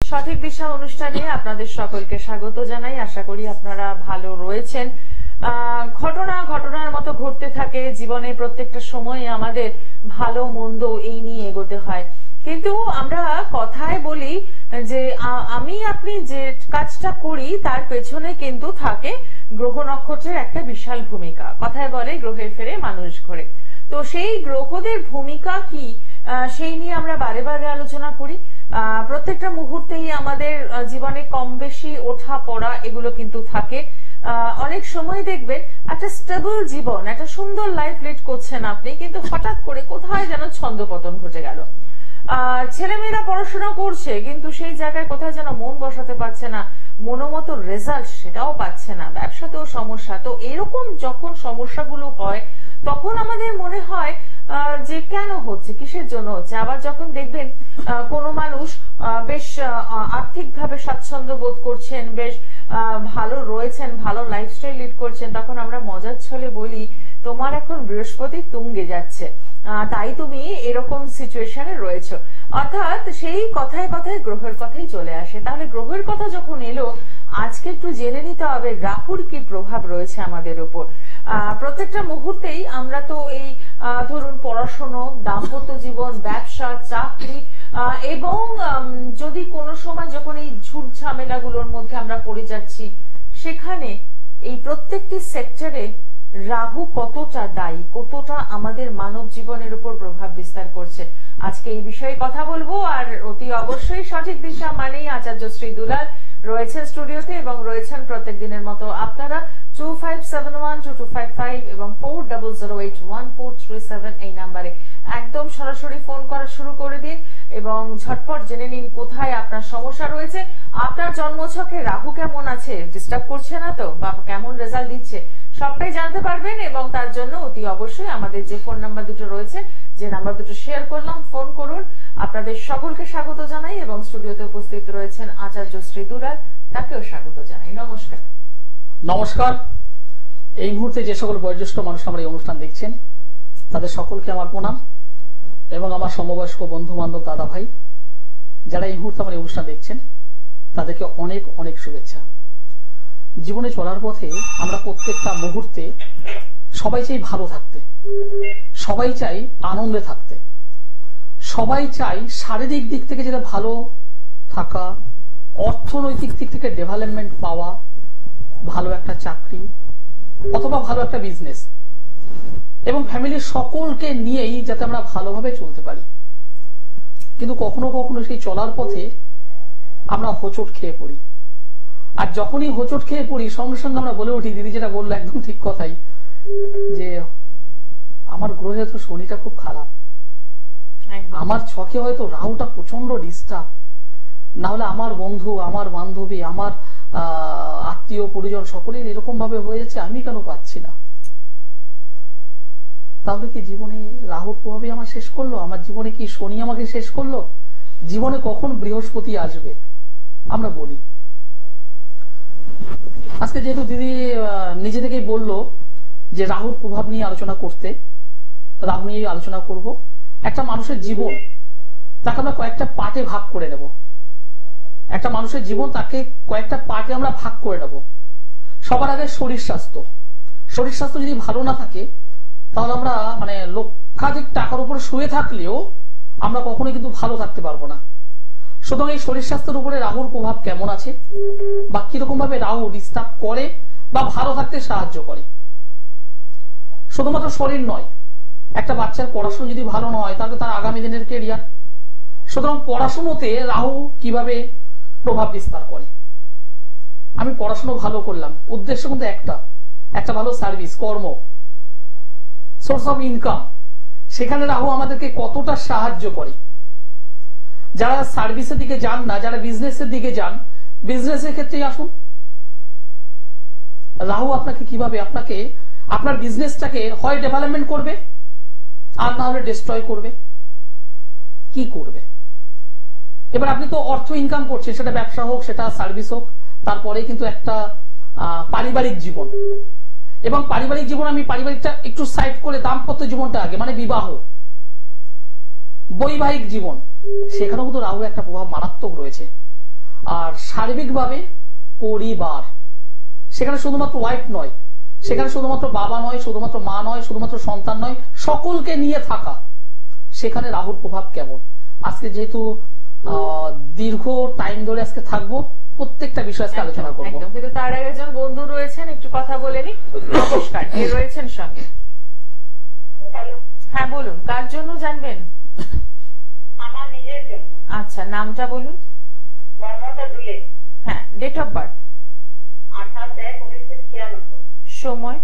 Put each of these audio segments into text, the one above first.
সঠিক দিশা অনুষ্ঠানে আপনাদের সকলকে স্বাগত জানাই। আশা করি আপনারা ভালো রয়েছেন। ঘটনার মতো ঘটতে থাকে জীবনে, প্রত্যেকটা সময় আমাদের ভালো মন্দ এই নিয়ে এগোতে হয়। কিন্তু আমরা কথায় বলি যে আপনি যে কাজটা করি তার পেছনে কিন্তু থাকে গ্রহ নক্ষত্রের একটা বিশাল ভূমিকা। কথায় বলে গ্রহের ফেরে মানুষ ঘোরে। তো সেই গ্রহদের ভূমিকা কি সেই নিয়ে আমরা বারে বারে আলোচনা করি। প্রত্যেকটা মুহূর্তেই আমাদের জীবনে কম বেশি ওঠা পড়া এগুলো কিন্তু থাকে। অনেক সময় দেখবেন একটা স্টেবল জীবন, একটা সুন্দর লাইফ লিড করছেন আপনি, কিন্তু হঠাৎ করে কোথায় যেন ছন্দপতন ঘটে গেল। ছেলেমেয়েরা পড়াশোনা করছে কিন্তু সেই জায়গায় কোথায় যেন মন বসাতে পারছে না, মনোমতো রেজাল্ট সেটাও পাচ্ছে না, ব্যবসাতেও সমস্যা। তো এরকম যখন সমস্যাগুলো হয় তখন আমাদের মনে হয় যে কেন হচ্ছে, কিসের জন্য হচ্ছে। আবার যখন দেখবেন কোনো মানুষ বেশ আর্থিকভাবে স্বাচ্ছন্দ্য বোধ করছেন, বেশ ভালো রয়েছেন, ভালো লাইফস্টাইল লিড করছেন, তখন আমরা মজার ছলে বলি তোমার এখন বৃহস্পতি তুঙ্গে যাচ্ছে, তাই তুমি এরকম সিচুয়েশনে রয়েছে। অর্থাৎ সেই কথায় কথায় গ্রহের কথাই চলে আসে। তাহলে গ্রহের কথা যখন এলো, আজকে একটু জেনে নিতে হবে রাহুর কি প্রভাব রয়েছে আমাদের উপর। প্রত্যেকটা মুহূর্তেই আমরা তো এই ধরুন পড়াশোনা, দাম্পত্য জীবন, ব্যবসা, চাকরি এবং যদি কোনো সময় যখন এই ঝুট ঝামেলাগুলোর মধ্যে আমরা পড়ে যাচ্ছি, সেখানে এই প্রত্যেকটি সেক্টরে রাহু কতটা দায়ী, কতটা আমাদের মানব জীবনের উপর প্রভাব বিস্তার করছে, আজকে এই বিষয়ে কথা বলবো। আর অতি অবশ্যই সঠিক দিশা মানেই আচার্য শ্রী দুলাল রয়েছেন স্টুডিওতে এবং রয়েছেন প্রত্যেক দিনের মতো আপনারা 25712255 এবং 40081437 এই নাম্বারে একদম সরাসরি ফোন করা শুরু করে দিন এবং ঝটপট জেনে নিন কোথায় আপনার সমস্যা রয়েছে। আপনার জন্মছকে রাহু কেমন আছে, ডিস্টার্ব করছে না তো, বা কেমন রেজাল্ট দিচ্ছে, সবটাই জানতে পারবেন। এবং তার জন্য অতি অবশ্যই আমাদের যে ফোন নাম্বার দুটো রয়েছে, যে নাম্বার দুটো শেয়ার করলাম, ফোন করুন। আপনাদের সকলকে স্বাগত জানাই এবং স্টুডিওতে উপস্থিত রয়েছেন আচার্য শ্রী দুলাল, তাকেও স্বাগত জানাই। নমস্কার। নমস্কার। এই মুহূর্তে যে সকল বয়োজ্যেষ্ঠ মানুষ আমার এই অনুষ্ঠান দেখছেন তাদের সকলকে আমার প্রণাম এবং আমার সমবয়স্ক বন্ধু বান্ধব, দাদা ভাই যারা এই মুহূর্তে আমার এই অনুষ্ঠান দেখছেন তাদেরকে অনেক অনেক শুভেচ্ছা। জীবনে চলার পথে আমরা প্রত্যেকটা মুহূর্তে সবাই চাই ভালো থাকতে, সবাই চাই আনন্দে থাকতে, সবাই চাই শারীরিক দিক থেকে যেটা ভালো থাকা, অর্থনৈতিক দিক থেকে ডেভেলপমেন্ট পাওয়া, ভালো একটা চাকরি অথবা ভালো একটা বিজনেস, এবং ফ্যামিলির সকলকে নিয়েই যাতে আমরা ভালোভাবে চলতে পারি। কিন্তু কখনো কখনো সেই চলার পথে আমরা হোঁচট খেয়ে পড়ি। আর যখনই হোঁচট খেয়ে পড়ি সঙ্গে সঙ্গে আমরা বলে উঠি, দিদি যেটা বললো একদম ঠিক কথাই, যে আমার গ্রহে তো শনিটা খুব খারাপ, আমার ছকে হয়তো রাহুটা প্রচন্ড ডিস্টার্ব, না হলে আমার বন্ধু, আমার বান্ধবী, আমার আত্মীয় পরিজন সকলেই এরকম ভাবে হয়ে যাচ্ছে, আমি কেন পাচ্ছি না। তাহলে কি জীবনে রাহুর প্রভাবে আমার শেষ করলো? আমার জীবনে কি শনি আমাকে শেষ করলো? জীবনে কখন বৃহস্পতি আসবে? আমরা বলি। আজকে যেহেতু দিদি নিজে থেকেই বললো যে রাহুর প্রভাব নিয়ে আলোচনা করতে, রাহু নিয়ে আলোচনা করব। একটা মানুষের জীবন তাকে আমরা কয়েকটা পার্টে ভাগ করে নেব। একটা মানুষের জীবন তাকে কয়েকটা পার্টে আমরা ভাগ করে নেব। সবার আগে শরীর স্বাস্থ্য। শরীর স্বাস্থ্য যদি ভালো না থাকে তাহলে আমরা লক্ষাধিক টাকার উপরে শুয়ে থাকলেও আমরা কখনোই কিন্তু ভালো থাকতে পারবো না। সুতরাং এই শরীর স্বাস্থ্যের উপরে রাহুর প্রভাব কেমন আছে বা কিরকম ভাবে রাহু ডিস্টার্ব করে বা ভালো থাকতে সাহায্য করে। শুধুমাত্র শরীর নয়, একটা বাচ্চার পড়াশোনা যদি ভালো নয় তাহলে তার আগামী দিনের কেরিয়ার। সুতরাং পড়াশোনাতে রাহু কিভাবে প্রভাব বিস্তার করে। আমি পড়াশোনা ভালো করলাম, উদ্দেশ্য কিন্তু একটা ভালো সার্ভিস, কর্ম, সোর্স অফ ইনকাম, সেখানে রাহু আমাদেরকে কতটা সাহায্য করে। যারা সার্ভিসের দিকে যান না, যারা বিজনেসের দিকে যান, বিজনেসের ক্ষেত্রেই আসুন। রাহু আপনাকে কিভাবে আপনার বিজনেসটাকে হয় ডেভেলপমেন্ট করবে আর না হলে ডিস্ট্রয় করবে। কি করবে? এবার আপনি তো অর্থ ইনকাম করছেন, সেটা ব্যবসা হোক, সেটা সার্ভিস হোক, তারপরে কিন্তু একটা পারিবারিক জীবন, এবং পারিবারিক জীবন আমি পারিবারিকটা একটু সাইড করে দাম্পত্য জীবনটা আগে, বিবাহ, বৈবাহিক জীবন, সেখানেও কিন্তু রাহু একটা প্রভাব মারাত্মক রয়েছে। আর সার্বিকভাবে পরিবার, সেখানে শুধুমাত্র ওয়াইফ নয়, সেখানে শুধুমাত্র বাবা নয়, শুধুমাত্র মা নয়, শুধুমাত্র সন্তান নয়, সকলকে নিয়ে থাকা, সেখানে রাহুর প্রভাব কেমন। আজকে যেহেতু দীর্ঘ টাইম ধরে আজকে থাকবো, প্রত্যেকটা বিষয় আজকে আলোচনা করবো। একদম, কিন্তু তার আগে একজন বন্ধু রয়েছেন, একটু কথা বলে নি। নমস্কার, কে রয়েছেন সঙ্গে? হ্যাঁ বলুন, কার জন্য জানবেন? আমার নিজের জন্য। আচ্ছা, নামটা বলুন। মমতা দুলে। হ্যাঁ, ডেট অফ বার্থ? 28/1/1996। সময়?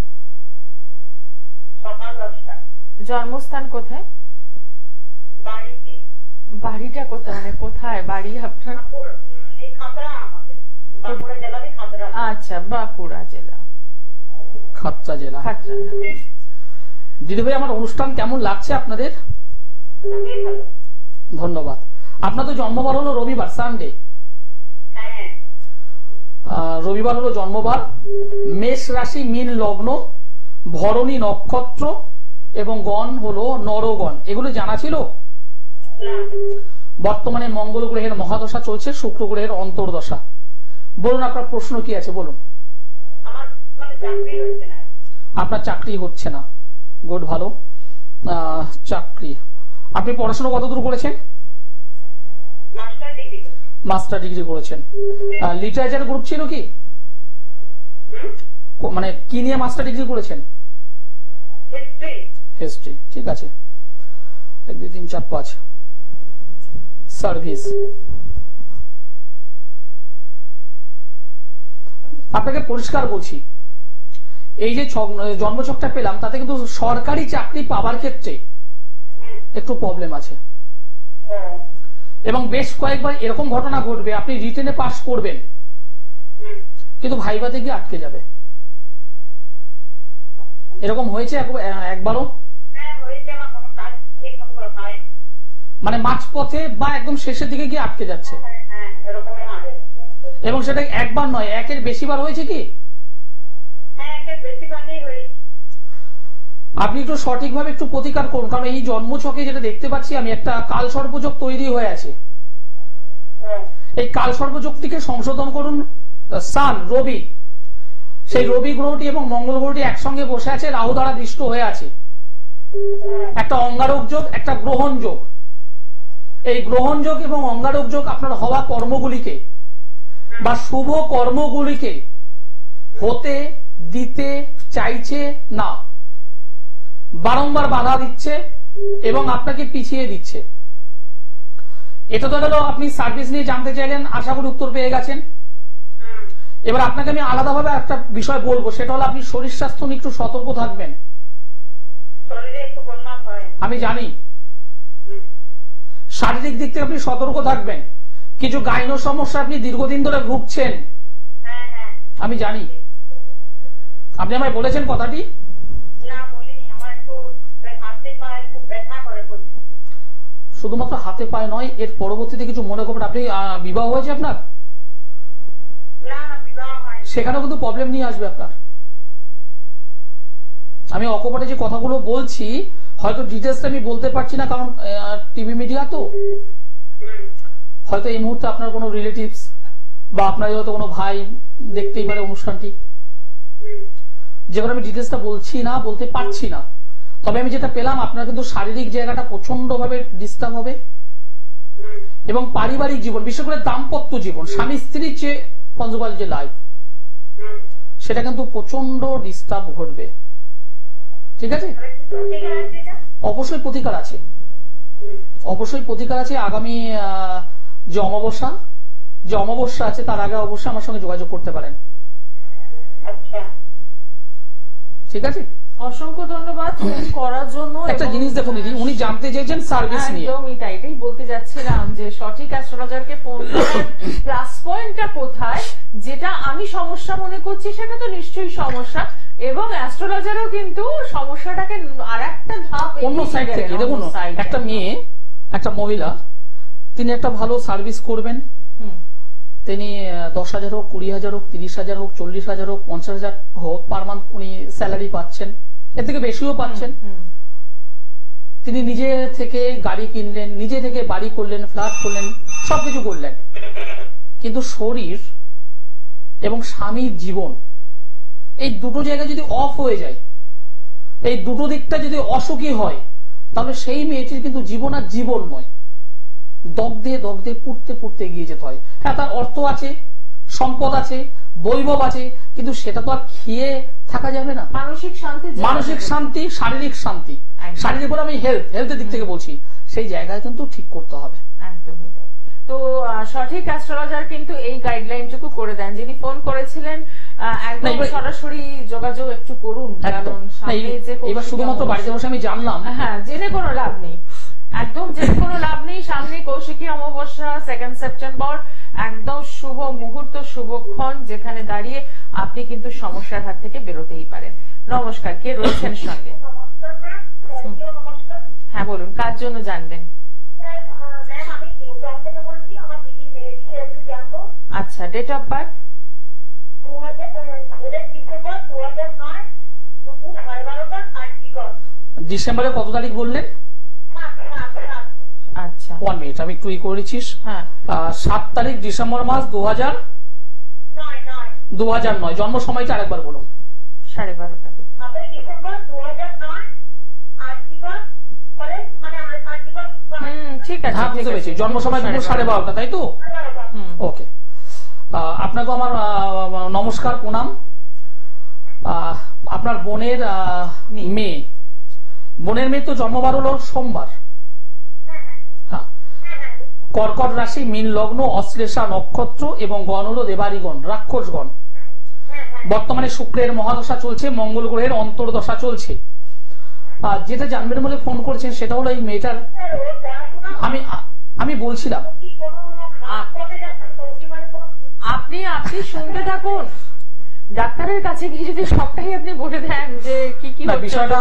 সকাল 10টা। জন্মস্থান কোথায়? বাড়িতে। বাড়িটা কোথায়, মানে কোথায় বাড়ি আপনার? খাতড়া, আমাদের বাঁকুড়া জেলার খাতড়া। আচ্ছা, বাঁকুড়া জেলা, খাতড়া জেলা। খাতড়া। দিদিভাই, আমার অনুষ্ঠান কেমন লাগছে আপনাদের? খুবই ভালো। ধন্যবাদ। আপনার তো জন্মবার হলো রবিবার, সানডে। হ্যাঁ, রবিবার হলো জন্মবার, মেষ রাশি, মীন লগ্ন, ভরণী নক্ষত্র এবং গণ হলো নরগণ। এগুলো জানা ছিল? না। বর্তমানে মঙ্গল গ্রহের মহাদশা চলছে, শুক্র গ্রহের অন্তর্দশা। বলুন, আপনার প্রশ্ন কি আছে বলুন। আমার মানে চাকরি হচ্ছে না। আপনার চাকরি হচ্ছে না, গুড, ভালো। চাকরি, আপনি পড়াশোনা কতদূর করেছেন? Master degree. মাস্টার ডিগ্রি করেছেন। লিটারেচার গ্রুপ ছিল কি, মানে কি নিয়ে মাস্টার ডিগ্রি করেছেন? হিস্ট্রি। হিস্ট্রি, ঠিক আছে। 1 2 3 4 5 সার্ভিস। আপনাকে পরিষ্কার বলছি, এই যে জন্মছকটা পেলাম, তাতে কিন্তু সরকারি চাকরি পাবার ক্ষেত্রে একটু প্রবলেম আছে, এবং বেশ কয়েকবার এরকম ঘটনা ঘটবে, আপনি রিটেনে পাস করবেন কিন্তু ভাইভাতে গিয়ে আটকে যাবে। এরকম হয়েছে একবারও? হ্যাঁ, হয়েছে। আমার কোনো কাজ ঠিক মতো করা হয়। মানে মাঝপথে বা একদম শেষের দিকে গিয়ে আটকে যাচ্ছে, হ্যাঁ, এরকম হয়। এবং সেটা একবার নয়, একের বেশিবার হয়েছে কি? হ্যাঁ, একটা বেশিরভাগই হয়েছে। আপনি একটু সঠিকভাবে একটু প্রতিকার করুন, কারণ এই জন্মছকে যেটা দেখতে পাচ্ছি আমি, একটা কাল সর্পযোগ তৈরি হয়ে আছে। এই কাল সর্পযোগটিকে সংশোধন করুন। সান, রবি, সেই রবি গ্রহটি এবং মঙ্গল গ্রহটি একসঙ্গে বসে আছে, রাহু দ্বারা দৃষ্ট হয়ে আছে। একটা অঙ্গারক যোগ, একটা গ্রহণ যোগ। এই গ্রহণ যোগ এবং অঙ্গারক যোগ আপনার হওয়া কর্মগুলিকে বা শুভ কর্মগুলিকে হতে দিতে চাইছে না, বারংবার বাধা দিচ্ছে এবং আপনাকে পিছিয়ে দিচ্ছে। এটা তো গেল আপনি সার্ভিস নিয়ে জানতে চাইলেন, আশা করি উত্তর পেয়ে গেছেন। এবার আপনাকে আমি আলাদাভাবে একটা বিষয় বলবো, সেটা হলো আপনি শরীর স্বাস্থ্য নিয়ে একটু সতর্ক থাকবেন। শরীরে একটু বন্যা হয়, আমি জানি। শারীরিক দিক থেকে আপনি সতর্ক থাকবেন। কিছু গাইন সমস্যা আপনি দীর্ঘদিন ধরে ভুগছেন, হ্যাঁ হ্যাঁ, আমি জানি। আপনি আমায় বলেছেন কথাটি? না বলিনি। আমার একটু হাতে পায়ে খুব ব্যথা করে প্রচুর। শুধুমাত্র হাতে পায়ে নয়, এর পরবর্তীতে কিছু মনে করবেন। আপনি বিবাহ হয়েছে আপনার? না না, বিবাহ হয়। সেখানেও কিন্তু প্রবলেম নিয়ে আসবে আপনার। আমি অকপটে যে কথাগুলো বলছি, হয়তো ডিটেলসটা আমি বলতে পারছি না, কারণ টিভি মিডিয়া তো। হয়তো এই মুহূর্তে আপনার কোনো রিলেটিভস বা আপনার হয়তো কোনো ভাই দেখতেই পারে অনুষ্ঠানটি, যেমন আমি ডিটেলসটা বলছি না, বলতে পারছি না। তবে আমি যেটা পেলাম, আপনার কিন্তু শারীরিক জায়গাটা প্রচন্ড ভাবে ডিস্টার্ব হবে, এবং পারিবারিক জীবন, বিশেষ করে দাম্পত্য জীবন, স্বামী স্ত্রীর যে কনজুগাল যে লাইফ, সেটা কিন্তু প্রচন্ড ডিস্টার্ব ঘটবে। ঠিক আছে? অবশ্যই প্রতিকার আছে, অবশ্যই প্রতিকার আছে। আগামী যে অমাবস্যা আছে, তার আগে অবশ্যই আমার সঙ্গে যোগাযোগ করতে পারেন। আচ্ছা, ঠিক আছে, অসংখ্য ধন্যবাদ ফোন করার জন্য। একটা জিনিস দেখুন দিদি, উনি জানতে চেয়েছেন সার্ভিস নিয়ে। একদমই তাই, এটাই বলতে যাচ্ছিলাম যে সঠিক অ্যাস্ট্রোলজারকে ফোন করার প্লাস পয়েন্টটা কোথায়, যেটা আমি সমস্যা মনে করছি সেটা তো নিশ্চয়ই সমস্যা, এবং অ্যাস্ট্রোলজারও কিন্তু সমস্যাটাকে আরেকটা ধাপ অন্য সাইড থেকে দেখুন, একটা মেয়ে, একটা মহিলা, তিনি একটা ভালো সার্ভিস করবেন, তিনি 10,000 হোক, 20,000 হোক, 30,000 হোক, 40,000 হোক, 50,000 হোক পার মান্থ উনি স্যালারি পাচ্ছেন, এর থেকে বেশিও পাচ্ছেন। তিনি নিজে থেকে গাড়ি কিনলেন, নিজে থেকে বাড়ি করলেন, ফ্ল্যাট করলেন, সবকিছু করলেন, কিন্তু শরীর এবং স্বামীর জীবন এই দুটো জায়গা যদি অফ হয়ে যায়, এই দুটো দিকটা যদি অসুখী হয়, তাহলে সেই মেয়েটির কিন্তু জীবন আর জীবন নয়, দগ্ধে দগ্ধে পুড়তে পুড়তে এগিয়ে যেতে হয়। হ্যাঁ, তার অর্থ আছে, সম্পদ আছে, বৈভব আছে, কিন্তু সেটা তো আর খেয়ে থাকা যাবে না। মানসিক শান্তি, মানসিক শান্তি, শারীরিক শান্তি, শারীরিক বলে আমি হেলথের দিক থেকে বলছি, সেই জায়গায় কিন্তু ঠিক করতে হবে। একদমই তাই। তো সঠিক অ্যাস্ট্রোলজার কিন্তু এই গাইডলাইনটুকু করে দেন। যিনি ফোন করেছিলেন একদম সরাসরি যোগাযোগ একটু করুন, কারণ সামনে যে এবার শুধুমাত্র বাড়িতে বসে আমি জানলাম, হ্যাঁ, জেনে কোনো লাভ নেই, একদম জেনে কোনো লাভ নেই। সামনে কৌশিকী অমাবস্যা 2 সেপ্টেম্বর, একদম শুভ মুহূর্ত, শুভক্ষণ, যেখানে দাঁড়িয়ে আপনি কিন্তু সমস্যার হাত থেকে বেরোতেই পারেন। নমস্কার, কে রয়েছেন সঙ্গে? নমস্কার ম্যাম। নমস্কার। হ্যাঁ বলুন, কার জন্য জানবেন? ম্যাম, আমি নিউটন থেকে বলছি, আমার দিদির মেয়ের বিষয়ে একটু জানবো। আচ্ছা, ডেট অফ বার্থ? 2000 ডিসেম্বর 2009, দুপুর 12:30 আর্টিকল। ডিসেম্বরের কত তারিখ বললেন? আচ্ছা, 1 মিনিট, আমি একটু করেছিস। হ্যাঁ, 7 তারিখ ডিসেম্বর মাস 2009। জন্ম সময়টা আরেকবার বলুন। 12:30 ডিসেম্বর 2009 আর্টিকল করে, মানে আর্টিকল। ঠিক আছে, হ্যাঁ, বুঝতে পেরেছি। জন্ম সময় দুপুর 12:30, তাই তো? ওকে, আপনাকে আমার নমস্কার, প্রণাম। আপনার বোনের মেয়ে তো জন্মবার হলো সোমবার। হ্যাঁ, কর্কট রাশি, মীন লগ্ন, অশ্লেষা নক্ষত্র এবং গণ হল দেবারিগণ, রাক্ষসগণ। বর্তমানে শুক্রের মহাদশা চলছে, মঙ্গল গ্রহের অন্তর্দশা চলছে। যেটা জানবেন বলে ফোন করেছেন সেটা হলো এই মেয়েটার, আমি বলছিলাম, আপনি শুনতে থাকুন। ডাক্তারের কাছে গিয়ে যদি সবটাই আপনি বলে দেন যে কি কি বিষয়টা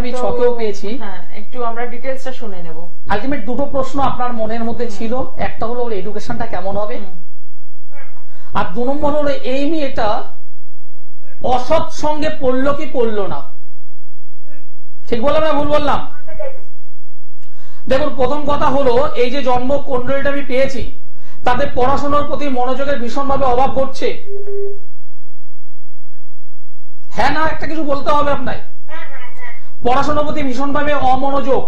আমি ছকেও পেয়েছি। হ্যাঁ, একটু আমরা ডিটেলসটা শুনে নেব। আলটিমেট দুটো প্রশ্ন আপনার মনের মধ্যে ছিল, একটা হলো ওর এডুকেশনটা কেমন হবে, আর 2 নম্বর হলো এই মেয়েটা অসৎ সঙ্গে পড়লো কি পড়লো না। ঠিক বললাম না ভুল বললাম? দেখুন, প্রথম কথা হলো এই যে জন্ম কুণ্ডলীটা আমি পেয়েছি, তাদের পড়াশোনার প্রতি মনোযোগের ভীষণভাবে অভাব ঘটছে। হ্যাঁ না, একটা কিছু বলতে হবে আপনার। পড়াশোনার প্রতি ভীষণভাবে অমনোযোগ,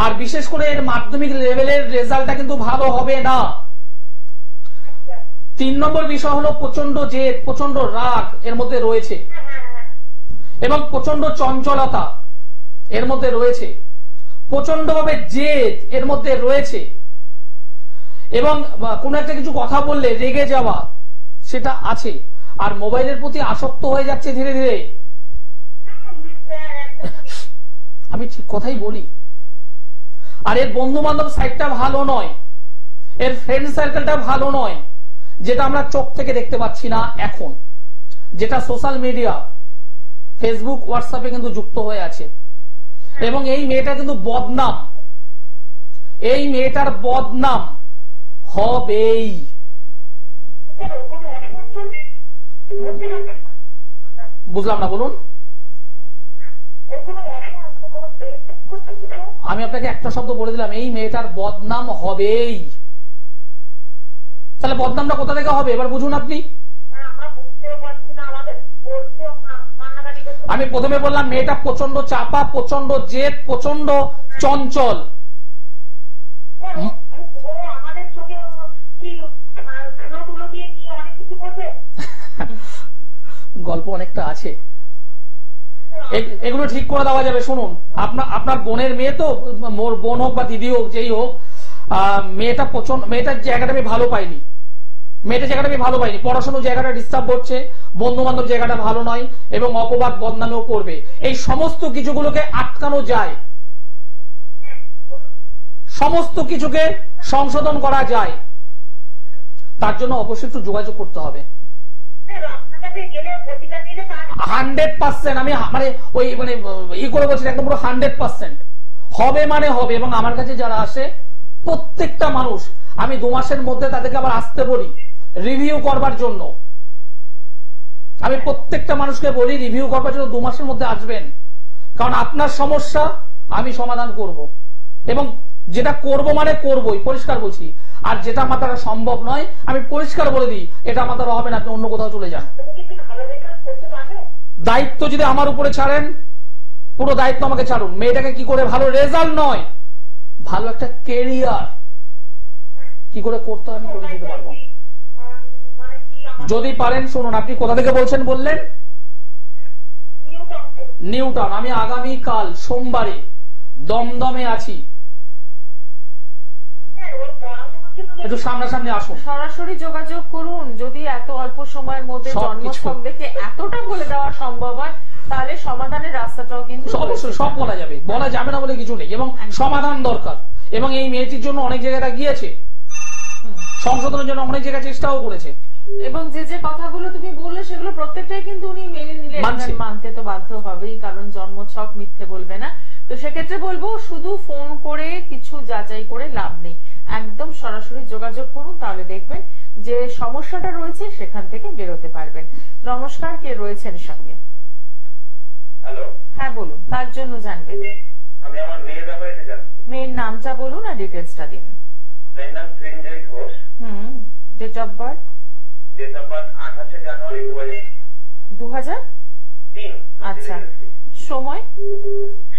আর বিশেষ করে এর মাধ্যমিক লেভেলের রেজাল্টটা কিন্তু ভালো হবে না। 3 নম্বর বিষয় হলো প্রচন্ড জেদ, প্রচন্ড রাগ এর মধ্যে রয়েছে, এবং প্রচন্ড চঞ্চলতা এর মধ্যে রয়েছে, প্রচন্ড ভাবে জেদ এর মধ্যে রয়েছে, এবং কোন একটা কিছু কথা বললে রেগে যাওয়া সেটা আছে, আর মোবাইলের প্রতি আসক্ত হয়ে যাচ্ছে ধীরে ধীরে। আমি ঠিক কথাই বলি। আর এর বন্ধু বান্ধব সাইডটা ভালো নয়, এর ফ্রেন্ড সার্কেলটা ভালো নয়, যেটা আমরা চোখ থেকে দেখতে পাচ্ছি না এখন, যেটা সোশ্যাল মিডিয়া, ফেসবুক, হোয়াটসঅ্যাপে কিন্তু যুক্ত হয়ে আছে। এবং এই মেয়েটা কিন্তু বদনাম, এই মেয়েটার বদনাম হবেই। বুঝলাম না, বলুন। আমি আপনাকে একটা শব্দ বলে দিলাম, এই মেয়েটার বদনাম হবেই। তাহলে বদনামটা কোথা থেকে হবে এবার বুঝুন আপনি। আমি প্রথমে বললাম মেয়েটা প্রচন্ড চাপা, প্রচন্ড জেদ, প্রচন্ড চঞ্চল। গল্প অনেকটা আছে, এগুলো ঠিক করে দেওয়া যাবে। শুনুন, আপনার বোনের মেয়ে তো, মোর বোন হোক বা দিদি হোক, যেই হোক, মেয়েটার জায়গাটা আমি ভালো পাইনি, পড়াশোনার জায়গাটা ডিস্টার্ব করছে, বন্ধু বান্ধব জায়গাটা ভালো নয়, এবং অপবাদ বদনামেও করবে। এই সমস্ত কিছুগুলোকে আটকানো যায়, সমস্ত কিছুকে সংশোধন করা যায়। তার জন্য অবশ্যই একটু যোগাযোগ করতে হবে। 100% আমি করে বলছি, একদম পুরো 100% হবে মানে হবে। এবং আমার কাছে যারা আসে প্রত্যেকটা মানুষ, আমি 2 মাসের মধ্যে তাদেরকে আবার আসতে বলি রিভিউ করবার জন্য। আমি প্রত্যেকটা মানুষকে বলি রিভিউ করবার জন্য 2 মাসের মধ্যে আসবেন, কারণ আপনার সমস্যা আমি সমাধান করব, এবং যেটা করব মানে করবই, পরিষ্কার বলছি। আর যেটা আমার দ্বারা সম্ভব নয় আমি পরিষ্কার বলে দিই, এটা আমার দ্বারা হবে না, আপনি অন্য কোথাও চলে যান। তুমি কি ভালো রেজাল্ট করতে পারবে? দায়িত্ব যদি আমার উপরে ছাড়েন, পুরো দায়িত্ব আমাকে ছাড়ুন। মেয়েটাকে কি করে ভালো রেজাল্ট নয়, ভালো একটা কেরিয়ার কি করে করতে হয় আমি করে দিতে পারবো। মানে কি আমার যদি পারেন শুনুন, আপনি কোথা থেকে বলছেন বললেন? নিউটাউন। আমি আগামীকাল সোমবারে দমদমে আছি, ওর পড়াশোনার জন্য একটু সামনাসামনি আসুন। সরাসরি যোগাযোগ করুন। যদি এত অল্প সময়ের মধ্যে সবকিছু। জন্মছক দেখে এতটা বলে দেওয়া সম্ভব হয়, তাহলে সমাধানের রাস্তাটাও কিন্তু অবশ্যই সব বলা যাবে, বলা যাবে না বলে কিছু নেই, এবং সমাধান দরকার। এবং এই মেয়েটির জন্য অনেক জায়গায় গিয়েছে, সংশোধনের জন্য অনেক জায়গায় চেষ্টাও করেছে। এবং যে যে কথাগুলো তুমি বললে সেগুলো প্রত্যেকটাই কিন্তু উনি মেনে নিলেন, মানছে। মানতে তো বাধ্য হবেই, কারণ জন্মছক মিথ্যে বলবে না। তো সেক্ষেত্রে বলবো শুধু ফোন করে কিছু যাচাই করে লাভ নেই, একদম সরাসরি যোগাযোগ করুন, তাহলে দেখবেন যে সমস্যাটা রয়েছে সেখান থেকে বেরোতে পারবেন। নমস্কার, কে রয়েছেন সঙ্গে? হ্যালো, হ্যাঁ বলুন, তার জন্য জানবেন। আমি আমার মেয়ের ব্যাপারে জানতে চাই। মেয়ের নামটা বলুন আর ডিটেলসটা দিন। মেয়ের নাম Srinjoy Ghosh, date of birth? Date of birth 28শে জানুয়ারি 2003। 2003। আচ্ছা, সময়?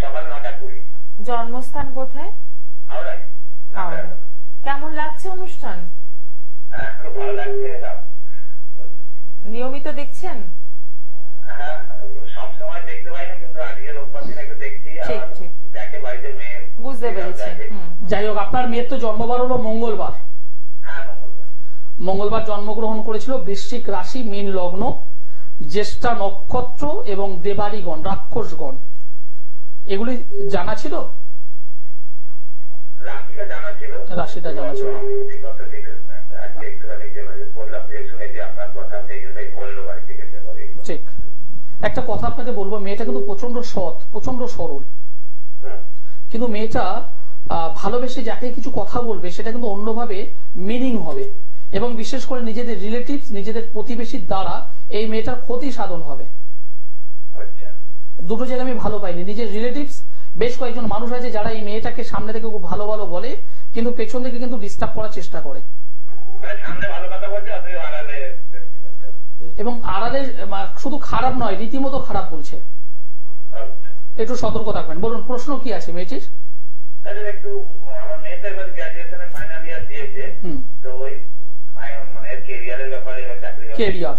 সকাল 9:20। জন্মস্থান কোথায়? হাওড়ায়। হাওড়া। কেমন লাগছে অনুষ্ঠান? হ্যাঁ, খুব ভালো লাগছে। নিয়মিত দেখছেন? হ্যাঁ, সবসময় দেখতে পাই না, কিন্তু আজকে রোববার দিন একটু দেখছি। ঠিক, আর ঠিক। দেখে বাড়িতে মেয়ে বুঝতে পেরেছি। দেখে। যাই হোক, আপনার মেয়ের তো জন্মবার হলো মঙ্গলবার। হ্যাঁ, মঙ্গলবার। মঙ্গলবার জন্মগ্রহণ করেছিল, বৃশ্চিক রাশি, মীন লগ্ন, জ্যেষ্ঠা নক্ষত্র এবং দেবাড়িগণ, রাক্ষসগণ, এগুলি জানা ছিল? রাশিটা জানা ছিল। রাশিটা জানা ছিল। ব্যক্তিগত details না। আজকে একটুখানি যে বললাম যে শুনেছি আপনার কথা, সেই জন্যই বললো বাড়ি থেকে যে বলে। ঠিক। একটা কথা আপনাকে বলবো, মেয়েটা কিন্তু প্রচন্ড সৎ, প্রচন্ড সরল, হুম। কিন্তু মেয়েটা ভালোবেসে যাকে কিছু কথা বলবে সেটা কিন্তু অন্যভাবে মিনিং হবে, এবং বিশেষ করে নিজেদের রিলেটিভস, নিজেদের প্রতিবেশীর দ্বারা এই মেয়েটার ক্ষতি সাধন হবে। আচ্ছা। দুটো জায়গায় আমি ভালো পাইনি। নিজের রিলেটিভস, বেশ কয়েকজন মানুষ আছে যারা এই মেয়েটাকে সামনে থেকে খুব ভালো ভালো বলে, কিন্তু পেছন থেকে কিন্তু ডিস্টার্ব করার চেষ্টা করে, মানে সামনে ভালো কথা বলছে, অথচ আড়ালে চেষ্টা করছে। এবং আড়ালে শুধু খারাপ নয়, রীতিমতো খারাপ বলছে। আচ্ছা। একটু সতর্ক থাকবেন। বলুন, প্রশ্ন কি আছে মেয়েটির? তাহলে একটু আমার মেয়েটা এবার গ্র্যাজুয়েশনে ফাইনাল ইয়ার দিয়েছে, তো ওই মানে কেরিয়ারের ব্যাপারে বা চাকরি কেরিয়ার,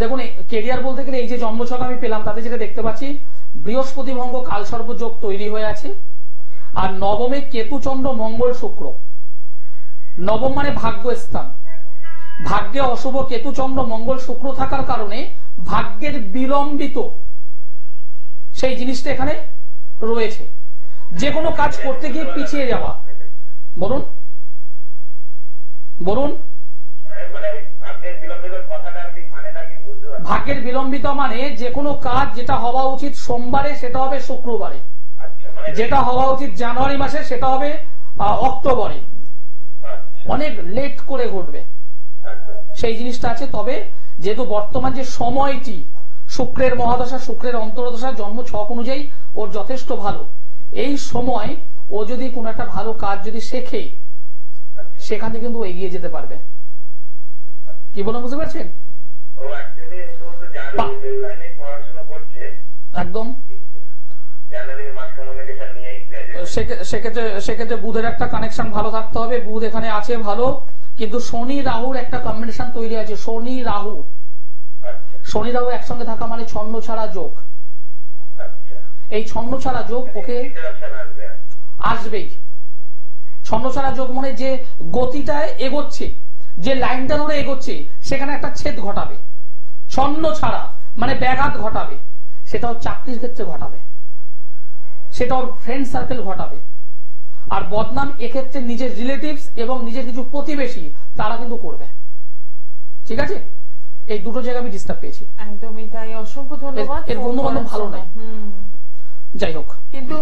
দেখুন কেরিয়ার বলতে গেলে এই যে জন্মছক আমি পেলাম তাতে যেটা দেখতে পাচ্ছি, বৃহস্পতি ভঙ্গ কালসর্প যোগ তৈরি হয়ে আছে, আর নবমে কেতুচন্দ্র মঙ্গল শুক্র। নবম মানে ভাগ্যস্থান, ভাগ্যে অশুভ কেতুচন্দ্র মঙ্গল শুক্র থাকার কারণে ভাগ্যের বিলম্বিত সেই জিনিসটা এখানে রয়েছে। যে কোনো কাজ করতে গিয়ে পিছিয়ে যাওয়া। বলুন বলুন। মানে ভাগ্যের বিলম্বিত কথাটা আমি মানেটা কি বুঝতে পারছি? ভাগ্যের বিলম্বিত মানে যে কোনো কাজ যেটা হওয়া উচিত সোমবারে সেটা হবে শুক্রবারে, আচ্ছা, মানে যেটা হওয়া উচিত জানুয়ারি মাসে সেটা হবে অক্টোবরে, আচ্ছা, অনেক লেট করে ঘটবে আচ্ছা। সেই জিনিসটা আছে। তবে যেহেতু বর্তমান যে সময়টি শুক্রের মহাদশা, শুক্রের অন্তর্দশা, জন্ম ছক অনুযায়ী ওর যথেষ্ট ভালো। এই সময় ও যদি কোনো একটা ভালো কাজ যদি শেখে, সেখান থেকে কিন্তু এগিয়ে যেতে পারবে। কি বলুন, বুঝতে পারছেন? ও অ্যাকচুয়ালি তো জার্নালিজম লাইনে পড়াশোনা করছে, একদম। জার্নালিজম মাস কমিউনিকেশন নিয়েই গ্র্যাজুয়েট। সেক্ষেত্রে বুধের একটা কানেকশন ভালো থাকতে হবে। বুধ এখানে আছে ভালো, কিন্তু শনি রাহুর একটা কম্বিনেশন তৈরি আছে। শনি রাহু, শনি রাহু একসঙ্গে থাকা মানে ছন্ন ছাড়া যোগ। আচ্ছা। এই ছন্ন ছাড়া যোগ ওকে ইন্টারাকশন আসবে। আসবেই। ছন্ন ছাড়া যোগ মানে যে গতিটায় এগোচ্ছে, যে লাইনটা ধরে এগোচ্ছে, সেখানে একটা ছেদ ঘটাবে। ছন্ন ছাড়া মানে ব্যাঘাত ঘটাবে, সেটাও চাকরির ক্ষেত্রে ঘটাবে, সেটাও ফ্রেন্ড সার্কেল ঘটাবে। আর বদনাম এক্ষেত্রে নিজের রিলেটিভস এবং নিজের কিছু প্রতিবেশী তারা কিন্তু করবে। ঠিক আছে, এই দুটো জায়গায় আমি ডিস্টার্ব পেয়েছি। একদমই তাই, অসংখ্য ধন্যবাদ। এর বন্ধু বান্ধব ভালো নাই। যাই হোক, কিন্তু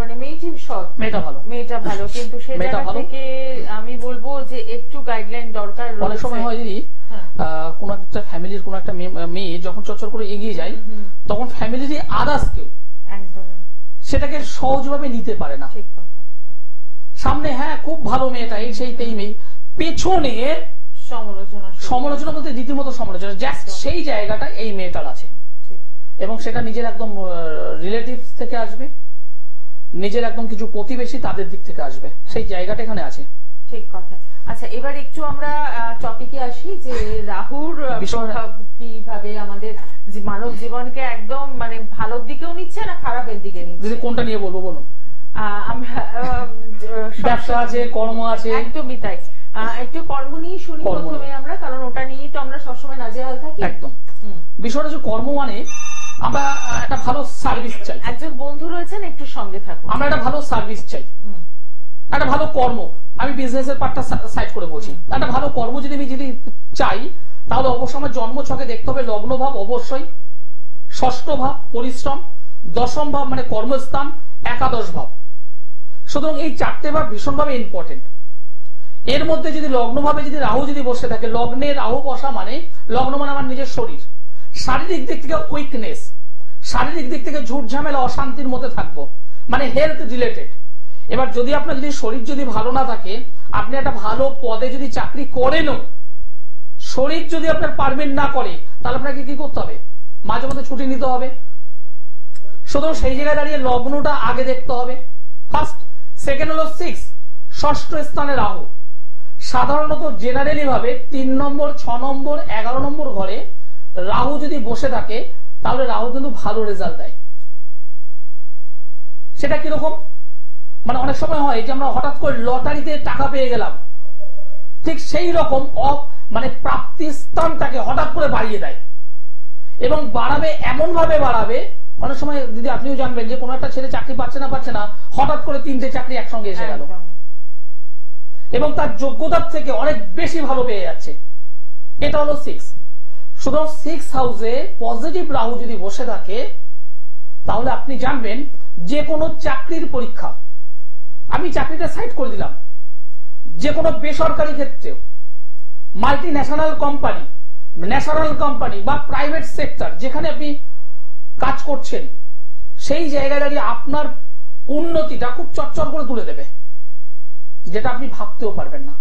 মানে মেয়েটি সৎ, মেয়েটা ভালো, মেয়েটা ভালো, কিন্তু সেই মেয়েটা জায়গা ভালো। থেকে আমি বলবো যে একটু গাইডলাইন দরকার অনেক রয়েছে। সময় হয় দিদি, কোন একটা ফ্যামিলির কোন একটা মেয়ে যখন চচ্চর করে এগিয়ে যায়, তখন ফ্যামিলির আদার্স কেউ একদমই সেটাকে সহজভাবে নিতে পারে না। ঠিক কথা। সামনে হ্যাঁ খুব ভালো মেয়েটা, এই সেই তেই মেয়ে, পেছনে সমালোচনা বলতে রীতিমতো সমালোচনা, জাস্ট সেই জায়গাটা এই মেয়েটার আছে, এবং সেটা নিজের একদম রিলেটিভ থেকে আসবে, নিজের একদম কিছু প্রতিবেশী তাদের দিক থেকে আসবে, সেই জায়গাটা এখানে আছে। ঠিক কথা। আচ্ছা, এবার একটু আমরা টপিকে আসি যে রাহুর প্রভাব কিভাবে আমাদের মানব জীবনকে একদম মানে ভালোর দিকেও নিচ্ছে না খারাপের দিকে নিচ্ছে। যদি কোনটা নিয়ে বলবো বলুন। আমরা ব্যবসা আছে, কর্ম আছে, একদমই তাই। একটু কর্ম নিয়ে শুনি প্রথমে আমরা, কারণ ওটা নিয়েই তো আমরা সবসময় নাজেহাল থাকি। একদম। বিষয়টা যে কর্ম মানে আমরা একটা ভালো সার্ভিস চাই। একজন বন্ধু রয়েছেন, একটু সঙ্গে থাকুন। আমরা একটা ভালো সার্ভিস চাই, একটা ভালো কর্ম। আমি বিজনেসের পার্টটা সাইড করে বলছি, একটা ভালো কর্ম যদি আমি চাই, তাহলে অবশ্যই আমার জন্মছকে দেখতে হবে লগ্ন ভাব, অবশ্যই ষষ্ঠ ভাব পরিশ্রম, দশম ভাব মানে কর্মস্থান, একাদশ ভাব। সুতরাং এই চারটে ভাব ভীষণভাবে ইম্পর্টেন্ট। এর মধ্যে যদি লগ্ন ভাবে যদি রাহু যদি বসে থাকে, লগ্নে রাহু বসা মানে, লগ্ন মানে আমার নিজের শরীর, শারীরিক দিক থেকে উইকনেস, শারীরিক দিক থেকে ঝুট ঝামেলা অশান্তির মধ্যে থাকবো, মানে হেলথ রিলেটেড। এবার যদি আপনার যদি শরীর যদি ভালো না থাকে, আপনি একটা ভালো পদে যদি চাকরি করেনও, শরীর যদি আপনার পারমিট না করে, তাহলে আপনাকে কি করতে হবে? মাঝে মধ্যে ছুটি নিতে হবে। সুতরাং সেই জায়গায় দাঁড়িয়ে লগ্নটা আগে দেখতে হবে ফার্স্ট। সেকেন্ড হলো 6 ষষ্ঠ স্থানে রাহু। সাধারণত জেনারেলি ভাবে 3 নম্বর, 6 নম্বর, 11 নম্বর ঘরে রাহু যদি বসে থাকে, তাহলে রাহু কিন্তু ভালো রেজাল্ট দেয়। সেটা কিরকম? মানে অনেক সময় হয় যে আমরা হঠাৎ করে লটারিতে টাকা পেয়ে গেলাম, ঠিক সেই রকম মানে প্রাপ্তি স্থানটাকে হঠাৎ করে বাড়িয়ে দেয়, এবং বাড়াবে এমন ভাবে বাড়াবে। অনেক সময় দিদি আপনিও জানবেন যে কোনো একটা ছেলে চাকরি পাচ্ছে না, হঠাৎ করে 3টে চাকরি একসঙ্গে এসে গেল, এবং তার যোগ্যতার থেকে অনেক বেশি ভালো পেয়ে যাচ্ছে। এটা হলো 6। সুতরাং 6 হাউসে পজিটিভ রাহু যদি বসে থাকে, তাহলে আপনি জানবেন যে কোনো চাকরির পরীক্ষা, আমি চাকরিটা সাইড করে দিলাম, যে কোনো বেসরকারি ক্ষেত্রে, multi national company, national company বা প্রাইভেট সেক্টর, যেখানে আপনি কাজ করছেন, সেই জায়গায় দাঁড়িয়ে আপনার উন্নতিটা খুব চটচট করে তুলে দেবে, যেটা আপনি ভাবতেও পারবেন না।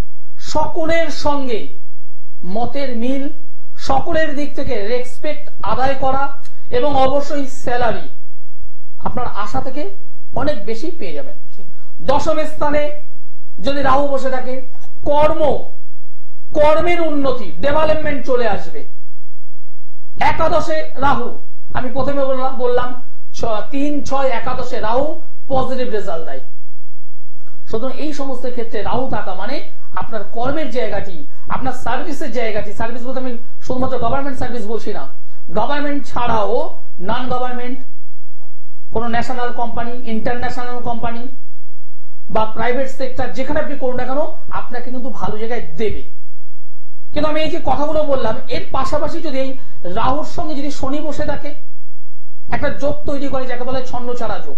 সকলের সঙ্গে মতের মিল, সকলের দিক থেকে রেসপেক্ট আদায় করা, এবং অবশ্যই স্যালারি আপনার আশা থেকে অনেক বেশি পেয়ে যাবেন। দশম স্থানে যদি রাহু বসে থাকে, কর্মের উন্নতি, ডেভেলপমেন্ট চলে আসবে। একাদশে রাহু, আমি প্রথমে বললাম 3, 6, একাদশে রাহু পজিটিভ রেজাল্ট দেয়। সুতরাং এই সমস্ত ক্ষেত্রে রাহু থাকা মানে আপনার কর্মের জায়গাটি, আপনার সার্ভিসের জায়গাটি, সার্ভিস বলতে আমি শুধুমাত্র গভর্নমেন্ট সার্ভিস বলছি না, গভর্নমেন্ট ছাড়াও নন গভর্নমেন্ট, কোন ন্যাশনাল কোম্পানি, ইন্টারন্যাশনাল কোম্পানি বা প্রাইভেট সেক্টর, যেখানে আপনি করুন না কেন, আপনাকে কিন্তু ভালো জায়গায় দেবে। কিন্তু আমি এই যে কথাগুলো বললাম, এর পাশাপাশি যদি এই রাহুর সঙ্গে যদি শনি বসে থাকে, একটা যোগ তৈরি করে, যাকে বলে ছন্নছাড়া যোগ।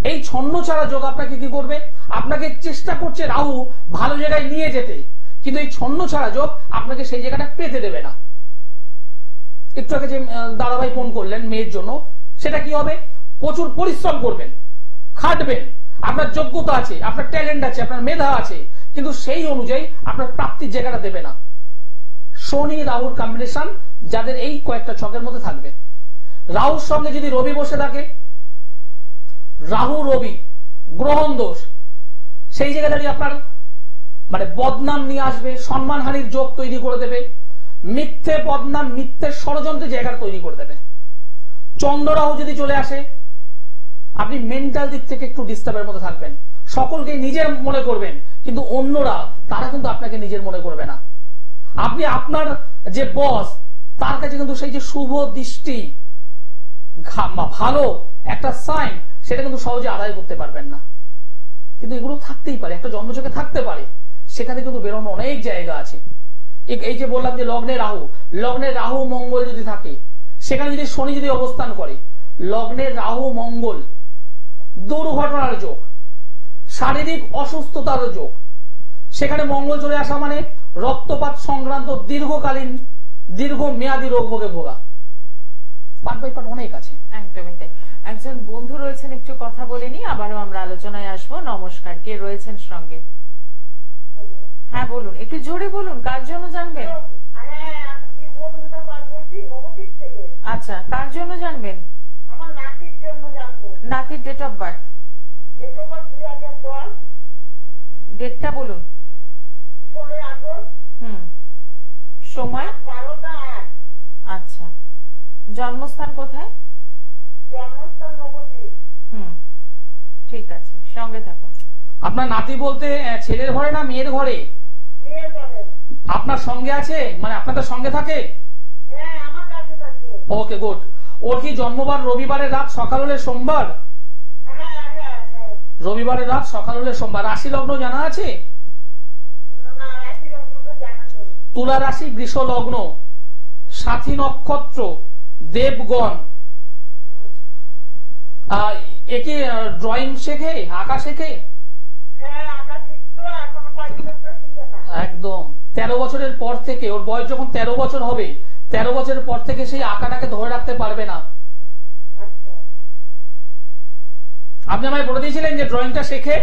এই ছন্নছাড়া যোগ আপনাকে কি করবে? আপনাকে চেষ্টা করছে রাহু ভালো জায়গায় নিয়ে যেতে, কিন্তু এই ছন্নছাড়া যোগ আপনাকে সেই জায়গাটা পেতে দেবে না। একটু আগে যে দাদাভাই ফোন করলেন মেয়ের জন্য, সেটা কি হবে? প্রচুর পরিশ্রম করবেন, খাটবেন, আপনার যোগ্যতা আছে, আপনার ট্যালেন্ট আছে, আপনার মেধা আছে, কিন্তু সেই অনুযায়ী আপনার প্রাপ্তির জায়গাটা দেবে না। শনি রাহুর কম্বিনেশন যাদের এই কয়েকটা ছকের মধ্যে থাকবে। রাহুর সঙ্গে যদি রবি বসে থাকে, রাহু রবি গ্রহণ দোষ, সেই জায়গায় দাঁড়িয়ে আপনার মানে বদনাম নিয়ে আসবে, সম্মানহানির যোগ তৈরি করে দেবে, মিথ্যে বদনাম, মিথ্যে ষড়যন্ত্রের জায়গা তৈরি করে দেবে। চন্দ্র রাহু যদি চলে আসে, আপনি মেন্টাল দিক থেকে একটু ডিস্টার্বের মধ্যে থাকবেন, সকলকে নিজের মনে করবেন, কিন্তু অন্যরা তারা কিন্তু আপনাকে নিজের মনে করবে না। আপনি আপনার যে বস, তার কাছে কিন্তু সেই যে শুভ দৃষ্টি, ভালো একটা সাইন, সেটা কিন্তু সহজে আদায় করতে পারবেন না। কিন্তু এগুলো থাকতেই পারে, একটা জন্মছকে থাকতে পারে, সেখানে কিন্তু বেরোনো অনেক জায়গা আছে। এই যে বললাম যে লগ্নে রাহু মঙ্গল যদি থাকে, সেখানে যদি শনি যদি অবস্থান করে, লগ্নে রাহু মঙ্গল দুর্ঘটনার যোগ, শারীরিক অসুস্থতার যোগ, সেখানে মঙ্গল চলে আসা মানে রক্তপাত সংক্রান্ত দীর্ঘকালীন দীর্ঘমেয়াদী রোগ ভোগে ভোগা। পার্ট বাই পার্ট অনেক আছে। একদমই তাই। একজন বন্ধু রয়েছেন, একটু কথা বলে নি, আবারও আমরা আলোচনায় আসবো। নমস্কার, কে রয়েছেন সঙ্গে? হ্যাঁ বলুন, একটু জোরে বলুন, কার জন্য জানবেন? হ্যাঁ, আমি বন্ধুটা বলছি নবদ্বীপ থেকে। আচ্ছা, কার জন্য জানবেন? আমার নাতির জন্য জানবো। নাতির date of birth, date of birth 2010, ডেটটা বলুন। 16 আগস্ট, সময়? 12টা 8। আচ্ছা, জন্মস্থান কোথায়? জন্মস্থান নবদ্বীপ। ঠিক আছে, সঙ্গে থাকুন। আপনার নাতি বলতে ছেলের ঘরে না মেয়ের ঘরে? মেয়ের ঘরে। আপনার সঙ্গে আছে, মানে আপনাদের সঙ্গে থাকে? হ্যাঁ, আমার কাছে থাকে। ওকে, গুড। ওর কি জন্মবার রবিবারের রাত সকাল হলে সোমবার? হ্যাঁ হ্যাঁ হ্যাঁ। রবিবারের রাত সকাল হলে সোমবার। রাশি লগ্ন জানা আছে? না, রাশি লগ্নটা জানা নেই। তুলা রাশি, বৃষ লগ্ন, সাথী নক্ষত্র, দেবগণ। একে ড্রয়িং শেখে, আঁকা শেখে? হ্যাঁ, আঁকা শিখতো, এখনো 5 বছর শিখে না। একদম 13 বছরের পর থেকে, ওর বয়স যখন 13 বছর হবে, 13 বছরের পর থেকে সেই আঁকাটাকে ধরে রাখতে পারবে না। আচ্ছা। আপনি আমায় বলে দিয়েছিলেন যে ড্রয়িংটা শেখে।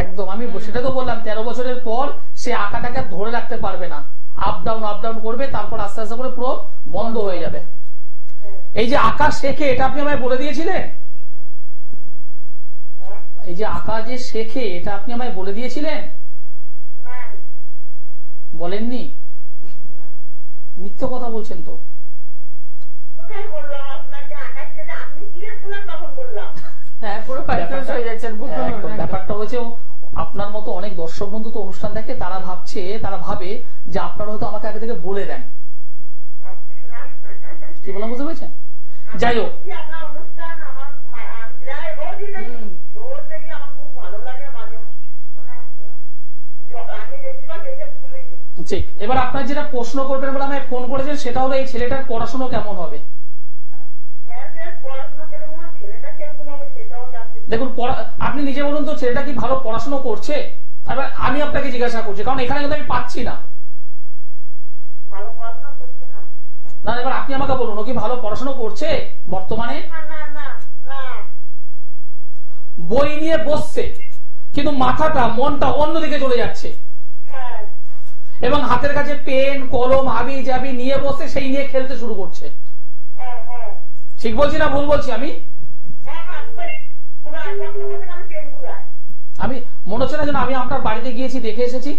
একদম, আমি সেটা তো বললাম, 13 বছরের পর সে আঁকাটাকে ধরে রাখতে পারবে না, আপ ডাউন করবে, তারপর আস্তে আস্তে করে পুরো বন্ধ হয়ে যাবে। এই যে আঁকা শেখে, এটা আপনি আমায় বলে দিয়েছিলেন? এই যে আঁকা যে শেখে, এটা আপনি আমায় বলে দিয়েছিলেন? বলেননি? মিথ্যে কথা বলছেন তো। হ্যাঁ, পুরো কনফিউজ হয়ে যাচ্ছেন। ব্যাপারটা হয়েছে, আপনার মতো অনেক দর্শক বন্ধু তো অনুষ্ঠান দেখে, তারা ভাবে যে আপনারা হয়তো আমাকে আগে থেকে বলে দেন। কি বললাম, বুঝতে পেরেছেন? যাই হোক, ঠিক। এবার আপনার যেটা প্রশ্ন করবেন বলে আমায় ফোন করেছেন, সেটা হলো এই ছেলেটার পড়াশোনা কেমন হবে। দেখুন, আপনি নিজে বলুন তো, ছেলেটা কি ভালো পড়াশোনা করছে? এবার আমি আপনাকে জিজ্ঞাসা করছি, কারণ এখানে কিন্তু আমি পাচ্ছি না। না, এবার আপনি আমাকে বলুন, ও কি ভালো পড়াশোনা করছে বর্তমানে? বই নিয়ে বসছে, কিন্তু মনটা অন্যদিকে চলে যাচ্ছে, এবং হাতের কাছে পেন কলম হাবি জাবি নিয়ে বসে সেই নিয়ে খেলতে শুরু করছে। ঠিক বলছি না ভুল বলছি? আমি মনে হচ্ছে না যেন আমি আপনার বাড়িতে গিয়েছি, দেখে এসেছি।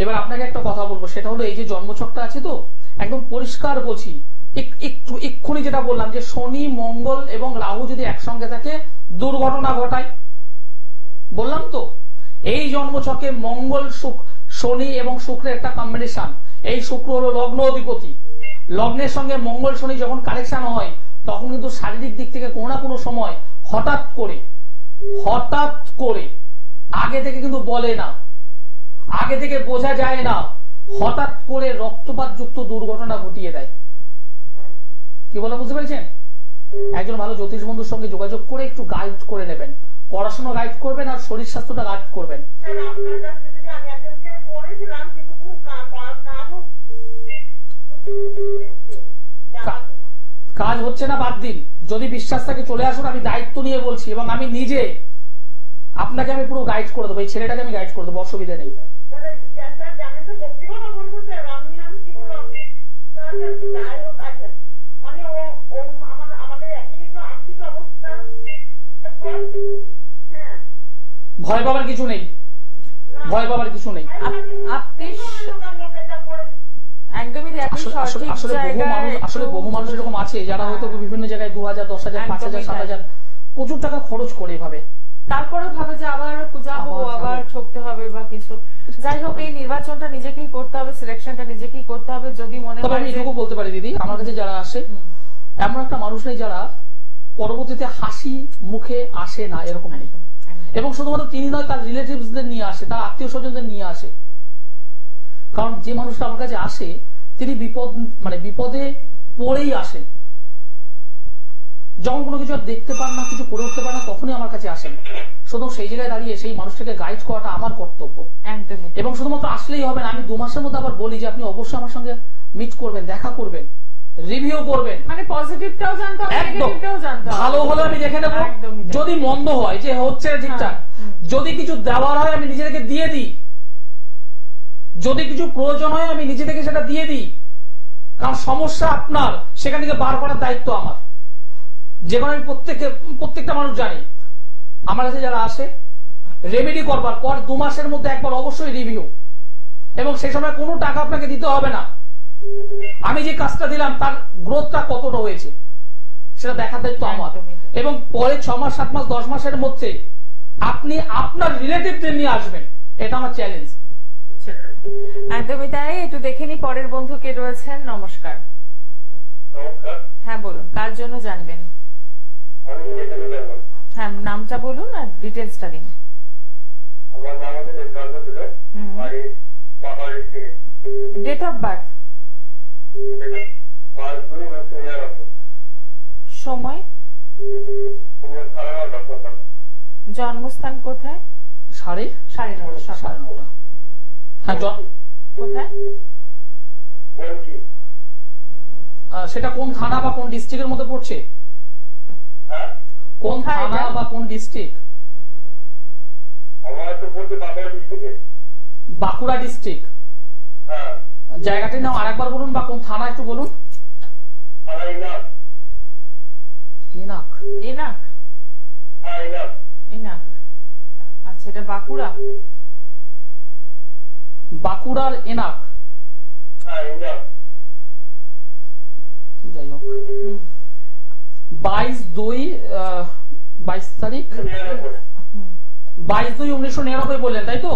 এবার আপনাকে একটা কথা বলবো, সেটা হলো এই যে জন্মছকটা আছে তো, একদম পরিষ্কার বলছি, এক্ষুনি যেটা বললাম যে শনি মঙ্গল এবং রাহু যদি একসঙ্গে থাকে দুর্ঘটনা ঘটায়, বললাম তো। এই জন্মছকে মঙ্গল শনি এবং শুক্রের একটা কম্বিনেশন। এই শুক্র হলো লগ্ন অধিপতি, লগ্নের সঙ্গে মঙ্গল শনি যখন কানেকশন হয়, তখন কিন্তু শারীরিক দিক থেকে কোনো না কোনো সময় হঠাৎ করে আগে থেকে কিন্তু বলে না, আগে থেকে বোঝা যায় না, হঠাৎ করে রক্তপাত যুক্ত দুর্ঘটনা ঘটিয়ে দেয়। কি বলে, বুঝতে পেরেছেন? একজন ভালো জ্যোতিষ বন্ধুর সঙ্গে যোগাযোগ করে একটু গাইড করে নেবেন, পড়াশোনা গাইড করবেন আর শরীর স্বাস্থ্যটা গাইড করবেন। কাজ হচ্ছে না, বাদ দিন। যদি বিশ্বাস থাকে চলে আসুন, আমি দায়িত্ব নিয়ে বলছি, এবং আমি নিজে আপনাকে আমি পুরো গাইড করে দেবো, এই ছেলেটাকে আমি গাইড করে দেবো, অসুবিধা নেই। ভয় পাবার কিছু নেই, ভয় পাবার কিছু নেই। আপনি একদমই আসলে বহু মানুষ এরকম আছে যারা হয়তো বিভিন্ন জায়গায় 2000, 10,000, 5,000, 7,000 প্রচুর টাকা খরচ করে এভাবে, তারপরে ভাবে যে আবার যাবো, আবার ঠকতে হবে বা কিছু। যাই হোক, এই নির্বাচনটা নিজেকেই করতে হবে, সিলেকশনটা নিজেকেই করতে হবে। যদি মনে হয়, আমি এটুকু বলতে পারি দিদি, আমার কাছে যারা আসে এমন একটা মানুষ নেই যারা পরবর্তীতে হাসি মুখে আসে না, এরকম নেই। এবং শুধুমাত্র তিনি নয়, তার রিলেটিভসদের নিয়ে আসে, তার আত্মীয় স্বজনদের নিয়ে আসে। কারণ যে মানুষটা আমার কাছে আসে, তিনি বিপদে পড়েই আসেন। যখন কোনো কিছু আর দেখতে পান না, কিছু করে উঠতে পারে না, তখনই আমার কাছে আসেন। শুধু সেই জায়গায় দাঁড়িয়ে সেই মানুষটাকে গাইড করাটা আমার কর্তব্য। এবং শুধুমাত্র আসলেই হবে না, আমি 2 মাসের মধ্যে আবার বলি যে আপনি অবশ্যই আমার সঙ্গে মিট করবেন, দেখা করবেন, রিভিউ করবেন, মানে পজিটিভটাও জানতে হবে, একদম নেগেটিভটাও জানতে হবে। ভালো হলে আমি দেখে নেবো, একদমই তাই। যদি মন্দ হয় যে হচ্ছে না ঠিকঠাক, যদি কিছু দেওয়ার হয় আমি নিজে থেকে দিয়ে দিই, যদি কিছু প্রয়োজন হয় আমি নিজে থেকে সেটা দিয়ে দিই, কারণ সমস্যা আপনার, সেখান থেকে বার করার দায়িত্ব আমার। যেখানে আমি প্রত্যেকটা মানুষ জানি, আমার কাছে যারা আসে রেমেডি করবার পর 2 মাসের মধ্যে একবার অবশ্যই রিভিউ, এবং সেই সময় কোনো টাকা আপনাকে দিতে হবে না। আমি যে কাজটা দিলাম তার গ্রোথটা কতটা হয়েছে সেটা দেখার দায়িত্ব আমার, এবং পরে 6 মাস 7 মাস 10 মাসের মধ্যে আপনি আপনার রিলেটিভদের নিয়ে আসবেন, এটা আমার চ্যালেঞ্জ। একদমই তাই। একটু দেখে নি পরের বন্ধু কে রয়েছেন। নমস্কার। নমস্কার, হ্যাঁ বলুন, কার জন্য জানবেন? আমি যেখানে যাবো, হ্যাঁ নামটা বলুন আর ডিটেলসটা দিন। আমার নাম হচ্ছে নির্কান্ত ছিল, বাড়ি পাহাড়ি থেকে, ডেট অফ বার্থ, 5/2/2011, সময়, সময় 9:30 জন্মস্থান কোথায়? 9:30 সকাল। 9:30। হ্যাঁ কোথায়? বলছি, সেটা কোন থানা বা কোন ডিস্ট্রিক্টের মধ্যে পড়ছে? হ্যাঁ কোন কোথায় থানা এটা? বা কোন ডিস্ট্রিক্ট? আমার তো বলতে বাঁকুড়া ডিস্ট্রিক্টে। বাঁকুড়া ডিস্ট্রিক্ট। হ্যাঁ, জায়গাটির নাম আরেকবার বলুন, বা কোন থানা একটু বলুন। থানা ইনাক। ইনাক। ইনাক। হ্যাঁ ইনাক। ইনাক, আচ্ছা এটা বাঁকুড়া। বাঁকুড়ার এনাক। হ্যাঁ ইনাক। যাই হোক, 22/2/22 তারিখ, 22/2/1999 বললেন তাই তো?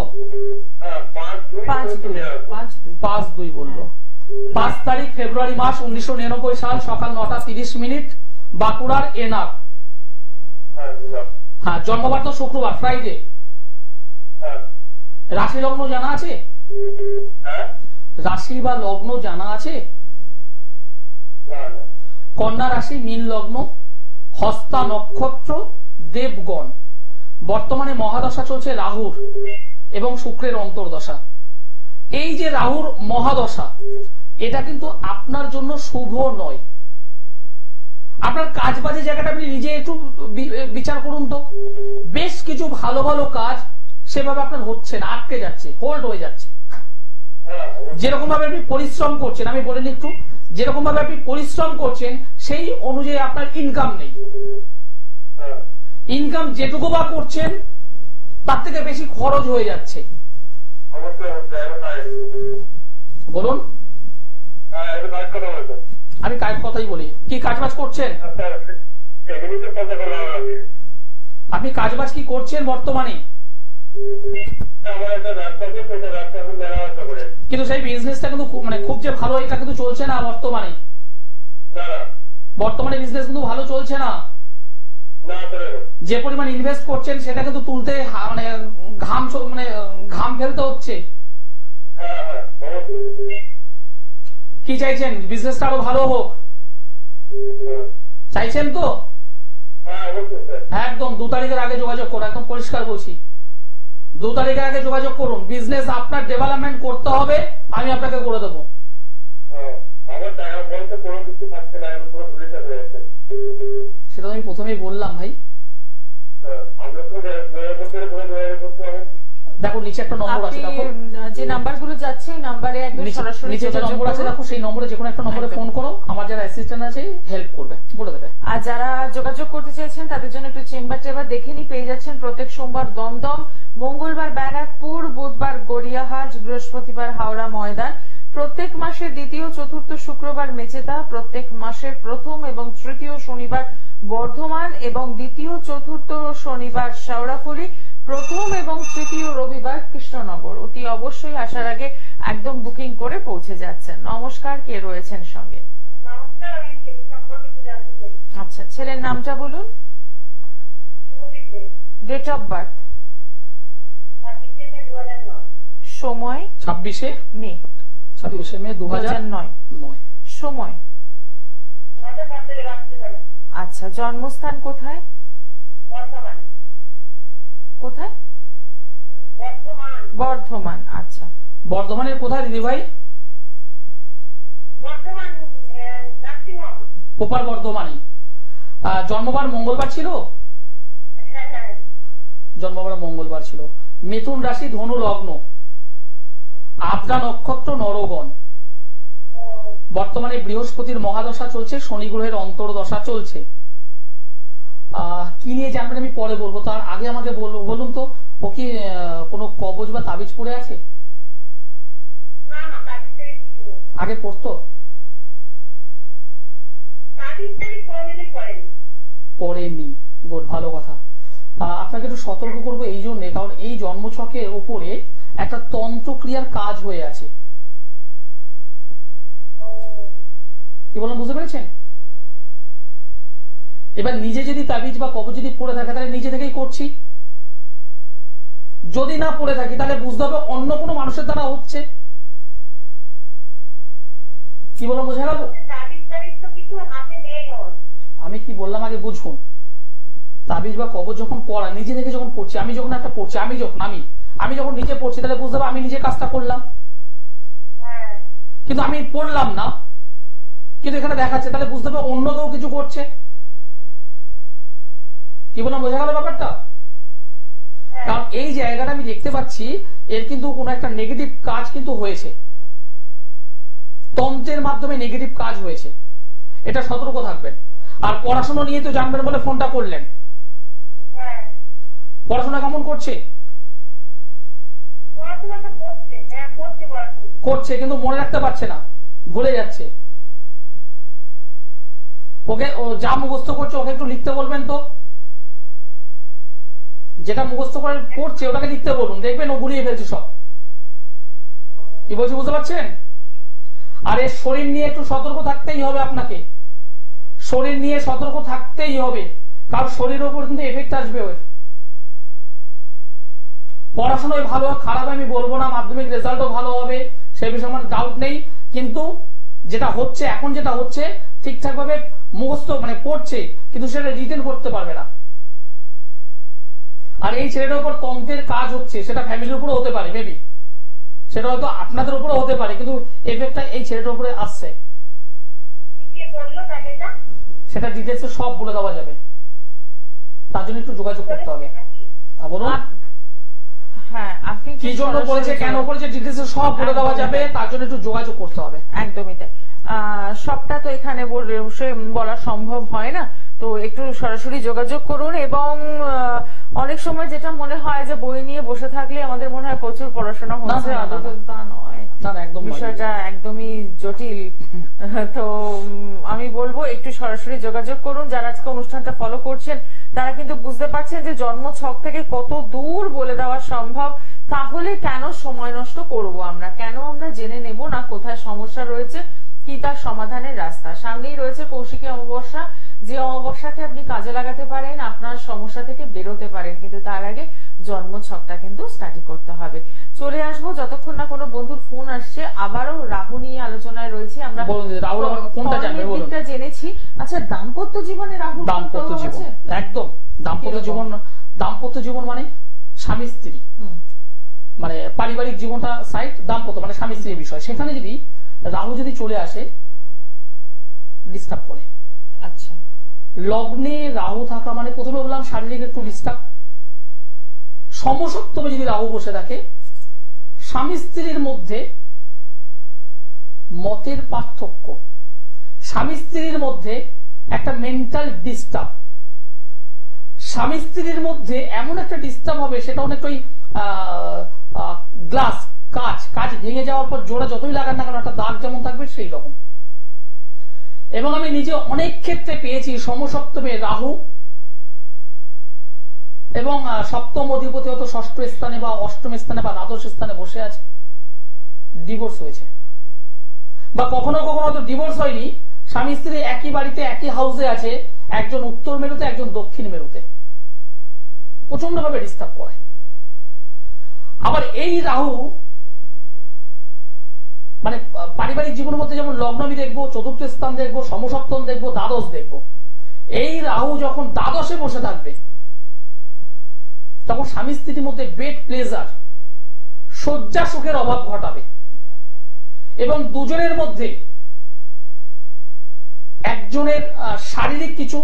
হ্যাঁ 5/2/1999। 5/2 বললো। 5 তারিখ ফেব্রুয়ারি মাস 1999 সাল, সকাল 9:30, বাঁকুড়ার এনাক। হ্যাঁ ইনাক। হ্যাঁ, জন্মবার তো শুক্রবার, ফ্রাইডে। হ্যাঁ। রাশি লগ্ন জানা আছে? হ্যাঁ? রাশি বা লগ্ন জানা আছে? না না। কন্যা রাশি, মীন লগ্ন, হস্তা নক্ষত্র, দেবগণ। বর্তমানে মহাদশা চলছে রাহুর এবং শুক্রের অন্তর্দশা। এই যে রাহুর মহাদশা, এটা কিন্তু আপনার জন্য শুভ নয়। আপনার কাজ বাজে জায়গাটা আপনি নিজে একটু বিচার করুন তো। বেশ কিছু ভালো ভালো কাজ সেভাবে আপনার হচ্ছে না, আটকে যাচ্ছে, হোল্ড হয়ে যাচ্ছে। হ্যাঁ, যেরকম ভাবে আপনি পরিশ্রম করছেন, আমি বলিনি একটু, যেরকম ভাবে আপনি পরিশ্রম করছেন সেই অনুযায়ী আপনার ইনকাম নেই। হ্যাঁ। ইনকাম যেটুকু বা করছেন তার থেকে বেশি খরচ হয়ে যাচ্ছে। অবশ্যই অবশ্যই, এটা কাজ। বলুন। হ্যাঁ, এটা কাজ কথা বলছেন। আমি কাজ কথাই বলি। কি কাজবাজ করছেন আচ্ছা, এমনি তো কথা বললাম আমি। আপনি? কাজবাজ কি করছেন বর্তমানে? আমার একটা ব্যবসা আছে, সেটা ব্যবসা আমি মেরামত করে। কিন্তু সেই বিজনেসটা কিন্তু মানে খুব যে ভালো, এটা কিন্তু চলছে না বর্তমানে। না না। বর্তমানে বিজনেস কিন্তু ভালো চলছে না। না করে। যে পরিমাণ ইনভেস্ট করছেন সেটা কিন্তু তুলতে মানে ঘাম ফেলতে হচ্ছে। হ্যাঁ হ্যাঁ, অবশ্যই। কি চাইছেন? বিজনেসটা আরো ভালো হোক হ্যাঁ। চাইছেন তো? হ্যাঁ, অবশ্যই স্যার। একদম 2 তারিখের আগে যোগাযোগ করুন, একদম পরিষ্কার বলছি। 2 তারিখের আগে যোগাযোগ করুন। বিজনেস আপনার ডেভেলপমেন্ট করতে হবে, আমি আপনাকে করে দেবো। হ্যাঁ, আমার টাকা বলতে কোনো কিছু থাকছে না, আমি পুরো পুলিশ হয়ে যাচ্ছে। সেটা আমি প্রথমেই বললাম ভাই। হ্যাঁ, আমরা তো করতে হবে। দেখো নিচে একটা নম্বর আছে, দেখো যে নাম্বারগুলো যাচ্ছে এই নাম্বারে একদম সরাসরি নিচে যে নম্বর আছে দেখো, সেই নম্বরে যে কোনো একটা নম্বরে ফোন করো, আমার যারা অ্যাসিস্ট্যান্ট আছে হেল্প করবে, বলে দেবে। আর যারা যোগাযোগ করতে চাইছেন তাদের জন্য একটু চেম্বার দেখে নি। পেয়ে যাচ্ছেন প্রত্যেক সোমবার দমদম, মঙ্গলবার ব্যারাকপুর, বুধবার গড়িয়াহাট, বৃহস্পতিবার হাওড়া ময়দান, প্রত্যেক মাসের দ্বিতীয় চতুর্থ শুক্রবার মেচেদা, প্রত্যেক মাসের প্রথম এবং তৃতীয় শনিবার বর্ধমান এবং দ্বিতীয় চতুর্থ শনিবার শেওড়াফুলি, প্রথম এবং তৃতীয় রবিবার কৃষ্ণনগর। অতি অবশ্যই আসার আগে একদম বুকিং করে পৌঁছে যাচ্ছেন। নমস্কার, কে রয়েছেন সঙ্গে? নমস্কার, আমি ছেলে সম্পর্কে একটু জানতে চাই। আচ্ছা, ছেলের নামটা বলুন। শুভদীপ দে, ডেট অফ বার্থ, 26 মে 2009। সময় 26 মে 2009, 2009। সময় 9টা 5 থেকে রাখতে হবে। আচ্ছা, জন্মস্থান কোথায়? বর্তমান। কোথায়? বর্তমান। বর্ধমান। আচ্ছা, বর্ধমানের কোথায় দিদি ভাই? বর্তমান কোপার বর্ধমানে। জন্মবার মঙ্গলবার ছিল? হ্যাঁ হ্যাঁ জন্মবার মঙ্গলবার ছিল। মিথুন রাশি, ধনু লগ্ন, আদ্রা নক্ষত্র, নরগণ। বর্তমানে বৃহস্পতির মহাদশা চলছে, শনি গ্রহের অন্তর্দশা চলছে। কি নিয়ে জানবেন আমি পরে বলবো, তার আগে আমাকে বলুন তো, ও কি কোনো কবজ বা তাবিজ পড়ে আছে? না না তাবিজ টাবিজ কিছু নেই। আগে পড়তো? তাবিজ টাবিজ কোনোদিনই করেনি। পড়েনি, গুড, ভালো কথা। আপনাকে একটু সতর্ক করবো এই জন্য, কারণ এই জন্মছকের উপরে একটা তন্ত্রক্রিয়ার কাজ হয়ে আছে। কি বললাম বুঝতে পেরেছেন? এবার নিজে যদি তাবিজ বা কবজ যদি পড়ে থাকে তাহলে নিজে থেকেই করছি, যদি না পড়ে থাকি তাহলে বুঝতে হবে অন্য কোনো মানুষের দ্বারা হচ্ছে। কি বললাম বোঝা গেল? তাবিজ টাবিজ তো কিছু হাতে নেই ওর। আমি কি বললাম আগে বুঝুন। তাবিজ বা কবজ যখন পড়া নিজে থেকে যখন পড়ছি, আমি যখন একটা পড়ছি, আমি যখন নিজে পড়ছি তাহলে বুঝতে হবে আমি নিজে কাজটা করলাম, কিন্তু আমি পড়লাম না, কিন্তু এখানে দেখাচ্ছে, তাহলে বুঝতে হবে অন্য কেউ কিছু করছে। কি বললাম বোঝা গেল ব্যাপারটা? কারণ এই জায়গাটা আমি দেখতে পাচ্ছি এর কিন্তু কোন একটা নেগেটিভ কাজ কিন্তু হয়েছে, তন্ত্রের মাধ্যমে নেগেটিভ কাজ হয়েছে, এটা সতর্ক থাকবেন। আর পড়াশোনা নিয়ে তো জানবেন বলে ফোনটা করলেন, পড়াশোনা কেমন করছে? করছে কিন্তু মনে রাখতে পারছে না, ভুলে যাচ্ছে। ওকে ও যা মুখস্থ করছে ওকে একটু লিখতে বলবেন তো, যেটা মুখস্থ করে পড়ছে ওটাকে লিখতে বলুন, দেখবেন ও গুলিয়ে ফেলছে সব। কি বলছি বুঝতে পারছেন? আর এর শরীর নিয়ে একটু সতর্ক থাকতেই হবে আপনাকে, শরীর নিয়ে সতর্ক থাকতেই হবে, কারণ শরীরের উপর কিন্তু এফেক্ট আসবে ওর। পড়াশোনায় ভালো খারাপ আমি বলবো না, মাধ্যমিক রেজাল্টও ভালো হবে, সে বিষয়ে আমার ডাউট নেই, কিন্তু যেটা হচ্ছে এখন যেটা হচ্ছে ঠিকঠাক ভাবে মুখস্থ মানে পড়ছে কিন্তু সেটা রিটেন করতে পারবে না। আর এই ছেলেটার উপর তন্ত্রের কাজ হচ্ছে, সেটা ফ্যামিলির উপরে হতে পারে, মেবি সেটা হয়তো আপনাদের উপরে হতে পারে, কিন্তু এফেক্টটা এই ছেলেটার উপরে আসছে। সেটা ডিটেলসে সব বলে দেওয়া যাবে, তার জন্য একটু যোগাযোগ করতে হবে। বলুন হ্যাঁ, আপনি কি জন্য বলেছে, কেন করেছে, ডিটেলসে সব বলে দেওয়া যাবে, তার জন্য একটু যোগাযোগ করতে হবে। একদমই তাই। সবটা তো এখানে বলা সম্ভব হয় না, তো একটু সরাসরি যোগাযোগ করুন। এবং অনেক সময় যেটা মনে হয় যে বই নিয়ে বসে থাকলে আমাদের মনে হয় প্রচুর পড়াশোনা হচ্ছে, তা নয়, বিষয়টা একদমই জটিল। তো আমি বলবো একটু সরাসরি যোগাযোগ করুন। যারা আজকে অনুষ্ঠানটা ফলো করছেন তারা কিন্তু বুঝতে পারছেন যে জন্ম ছক থেকে কত দূর বলে দেওয়া সম্ভব। তাহলে কেন সময় নষ্ট করব আমরা, কেন আমরা জেনে নেব না কোথায় সমস্যা রয়েছে, কি তার সমাধানের রাস্তা। সামনেই রয়েছে কৌশিকী অমাবস্যা, যে অমাবস্যাকে আপনি কাজে লাগাতে পারেন, আপনার সমস্যা থেকে বেরোতে পারেন, কিন্তু তার আগে জন্ম ছকটা কিন্তু স্টাডি করতে হবে। চলে আসবো যতক্ষণ না কোনো বন্ধুর ফোন আসছে। আবারও রাহু নিয়ে আলোচনায় রয়েছি আমরা, দিকটা জেনেছি। আচ্ছা, দাম্পত্য জীবনে রাহু, দাম্পত্য জীবন একদম দাম্পত্য জীবন মানে স্বামী স্ত্রী, মানে পারিবারিক জীবনটা সাইড, দাম্পত্য মানে স্বামী স্ত্রীর বিষয়, সেখানে যদি রাহু যদি চলে আসে ডিস্টার্ব করে। আচ্ছা, লগ্নে রাহু থাকা মানে প্রথমে বললাম শারীরিক একটু ডিস্টার্ব। সমসপ্তমে যদি রাহু বসে থাকে, স্বামী স্ত্রীর মধ্যে মতের পার্থক্য, স্বামী স্ত্রীর মধ্যে একটা মেন্টাল ডিস্টার্ব, স্বামী স্ত্রীর মধ্যে এমন একটা ডিস্টার্ব হবে সেটা অনেক ওই গ্লাস কাঁচ ভেঙে যাওয়ার পর জোড়া যতই লাগান না কেন একটা দাগ যেমন থাকবে সেই রকম। এবং আমি নিজে অনেক ক্ষেত্রে পেয়েছি সমসপ্তমে রাহু এবং সপ্তম অধিপতি হয়তো ষষ্ঠ স্থানে বা অষ্টম স্থানে বা দ্বাদশ স্থানে বসে আছে, ডিভোর্স হয়েছে। বা কখনো কখনো হয়তো ডিভোর্স হয়নি, স্বামী স্ত্রী একই বাড়িতে একই হাউসে আছে, একজন উত্তর মেরুতে একজন দক্ষিণ মেরুতে, প্রচন্ড ভাবে ডিস্টার্ব করে। আবার এই রাহু মানে পারিবারিক জীবনের মধ্যে যেমন লগ্ন আমি দেখবো, চতুর্থ স্থান দেখবো, সমসপ্তম দেখবো, দ্বাদশ দেখবো। এই রাহু যখন দ্বাদশে বসে থাকবে তখন স্বামী স্ত্রীর মধ্যে বেড প্লেজার, শয্যা সুখের অভাব ঘটাবে এবং দুজনের মধ্যে একজনের শারীরিক কিছু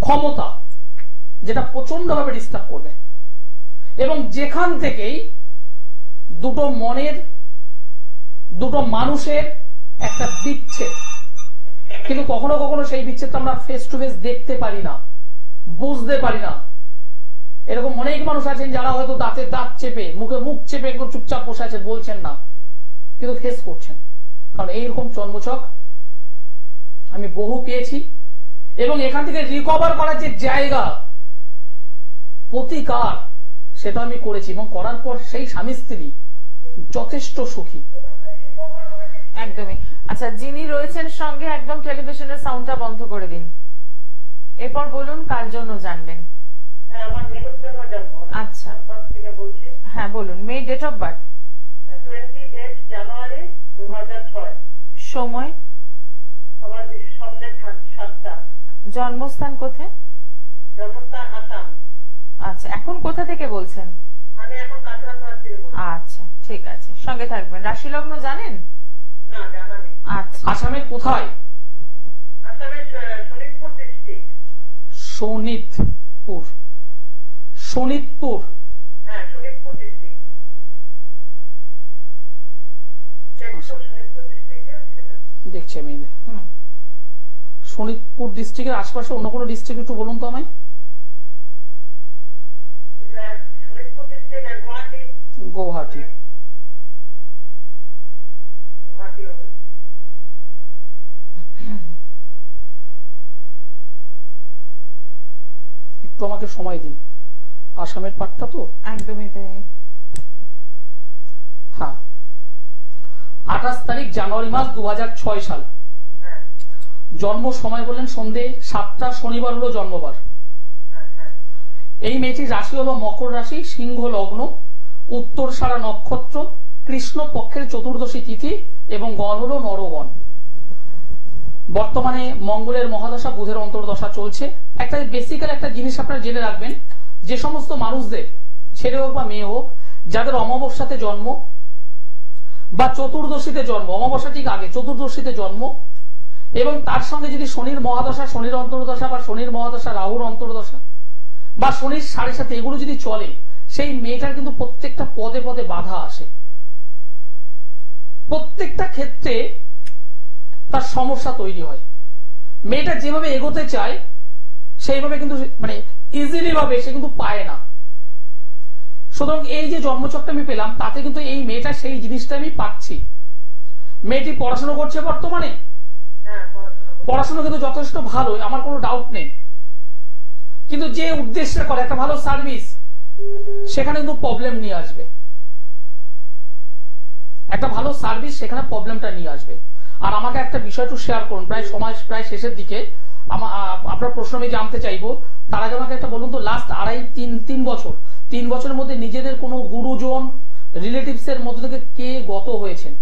ক্ষমতা যেটা প্রচন্ডভাবে ডিস্টার্ব করবে, এবং যেখান থেকেই দুটো মনের, দুটো মানুষের একটা বিচ্ছেদ, কিন্তু কখনো কখনো সেই বিচ্ছেদটা আমরা ফেস টু ফেস দেখতে পারি না, বুঝতে পারি না। এরকম অনেক মানুষ আছেন যারা হয়তো দাঁতে দাঁত চেপে, মুখে মুখ চেপে একদম চুপচাপ বসে আছেন, বলছেন না, কিন্তু ফেস করছেন। কারণ এইরকম জন্মছক আমি বহু পেয়েছি, এবং এখান থেকে রিকভার করার যে জায়গা, প্রতিকার, সেটা আমি করেছি, এবং করার পর সেই স্বামী স্ত্রী যথেষ্ট সুখী। একদমই। আচ্ছা, যিনি রয়েছেন সঙ্গে একদম টেলিভিশনের সাউন্ডটা বন্ধ করে দিন। এরপর বলুন কার জন্য জানবেন। হ্যাঁ, আমার মেয়ের জন্য জানবো। আচ্ছা, থেকে বলছি। হ্যাঁ বলুন। মেয়ে ডেট অফ বার্থ 28 জানুয়ারি 2006। সময়? আমার সন্ধ্যে 7টা। জন্মস্থান কোথায়? জন্মস্থান আসাম। আচ্ছা, এখন কোথা থেকে বলছেন? আমি এখন কাছাড়া থেকে বলছি। আচ্ছা, ঠিক আছে, সঙ্গে থাকবেন। রাশি লগ্ন জানেন? না, জানা নেই। আচ্ছা, আসামের কোথায়? আসামের শোনিতপুর ডিস্ট্রিক্ট। শোনিতপুর। শোনিতপুর, হ্যাঁ, শোনিতপুর ডিস্ট্রিক্ট। শোনিতপুর ডিস্ট্রিক্টে সেটা দেখছি আমি। শোনিতপুর ডিস্ট্রিক্টের আশপাশে অন্য কোনো ডিস্ট্রিক্ট একটু বলুন তো আমায়। শোনিতপুর ডিস্ট্রিক্ট গুয়াহাটি। গুয়াহাটি। গুয়াহাটি হবে। একটু আমাকে সময় দিন, আসামের পাটটা তো একদমই তাই। হ্যাঁ, 28 তারিখ জানুয়ারি মাস 2006 সাল। হ্যাঁ জন্ম সময় বললেন সন্ধে 7টা, শনিবার হলো জন্মবার। হ্যাঁ হ্যাঁ। এই মেয়েটির রাশি হলো মকর রাশি, সিংহ লগ্ন, উত্তর সারা নক্ষত্র, কৃষ্ণ পক্ষের চতুর্দশী তিথি, এবং গণ হলো নরগণ। বর্তমানে মঙ্গলের মহাদশা, বুধের অন্তর্দশা চলছে। একটা বেসিক্যাল একটা জিনিস আপনারা জেনে রাখবেন, যে সমস্ত মানুষদের, ছেলে হোক বা মেয়ে হোক, যাদের অমাবস্যাতে জন্ম বা চতুর্দশীতে জন্ম, অমাবস্যা ঠিক আগে, চতুর্দশীতে জন্ম, এবং তার সঙ্গে যদি শনির মহাদশা, শনির অন্তর্দশা বা শনির মহাদশা, রাহুর অন্তর্দশা বা শনির 7.5 এগুলো যদি চলে, সেই মেয়েটার কিন্তু প্রত্যেকটা পদে পদে বাধা আসে, প্রত্যেকটা ক্ষেত্রে তার সমস্যা তৈরি হয়। মেয়েটা যেভাবে এগোতে চায় সেইভাবে কিন্তু মানে ইজিলি ভাবে সে কিন্তু পায় না। সুতরাং এই যে জন্মচকটা আমি পেলাম, তাতে কিন্তু এই মেয়েটা সেই জিনিসটা আমি পাচ্ছি। মেয়েটি পড়াশোনা করছে বর্তমানে, পড়াশোনা কিন্তু যথেষ্ট ভালো, আমার কোনো ডাউট নেই, কিন্তু যে উদ্দেশ্যে করে একটা ভালো সার্ভিস, সেখানে কিন্তু প্রবলেম নিয়ে আসবে। একটা ভালো সার্ভিস সেখানে প্রবলেমটা নিয়ে আসবে। আর আমাকে একটা বিষয় একটু শেয়ার করুন, প্রায় সময় প্রায় শেষের দিকে, আপনার প্রশ্ন আমি জানতে চাইবো। তার আগে আমাকে একটা বলুন তো, লাস্ট 3 বছরের মধ্যে নিজেদের কোনো গুরুজন, রিলেটিভস এর মধ্যে থেকে কে গত হয়েছেন?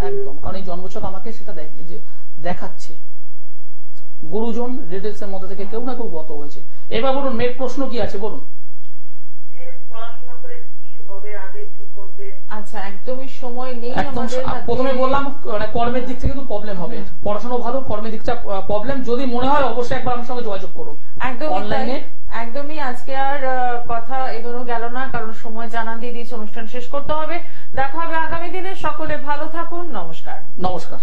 একদম, কারণ এই জন্মছক আমাকে সেটা দেখাচ্ছে, গুরুজন, রিলেটিভস এর মধ্যে থেকে কেউ না কেউ গত হয়েছে। এবার বলুন, মেয়ের প্রশ্ন কি আছে বলুন। আচ্ছা, একদমই সময় নেই আমাদের হাতে। প্রথমে বললাম কর্মের দিক থেকে কিন্তু প্রবলেম হবে, পড়াশোনা ভালো, কর্মের দিকটা প্রবলেম। যদি মনে হয় অবশ্যই একবার আমার সঙ্গে যোগাযোগ করুন অনলাইনে। একদমই, আজকে আর কথা এগোনো গেল না, কারণ সময় জানান দিয়ে দিয়েছে, অনুষ্ঠান শেষ করতে হবে। দেখা হবে আগামী দিনে। সকলে ভালো থাকুন। নমস্কার। নমস্কার।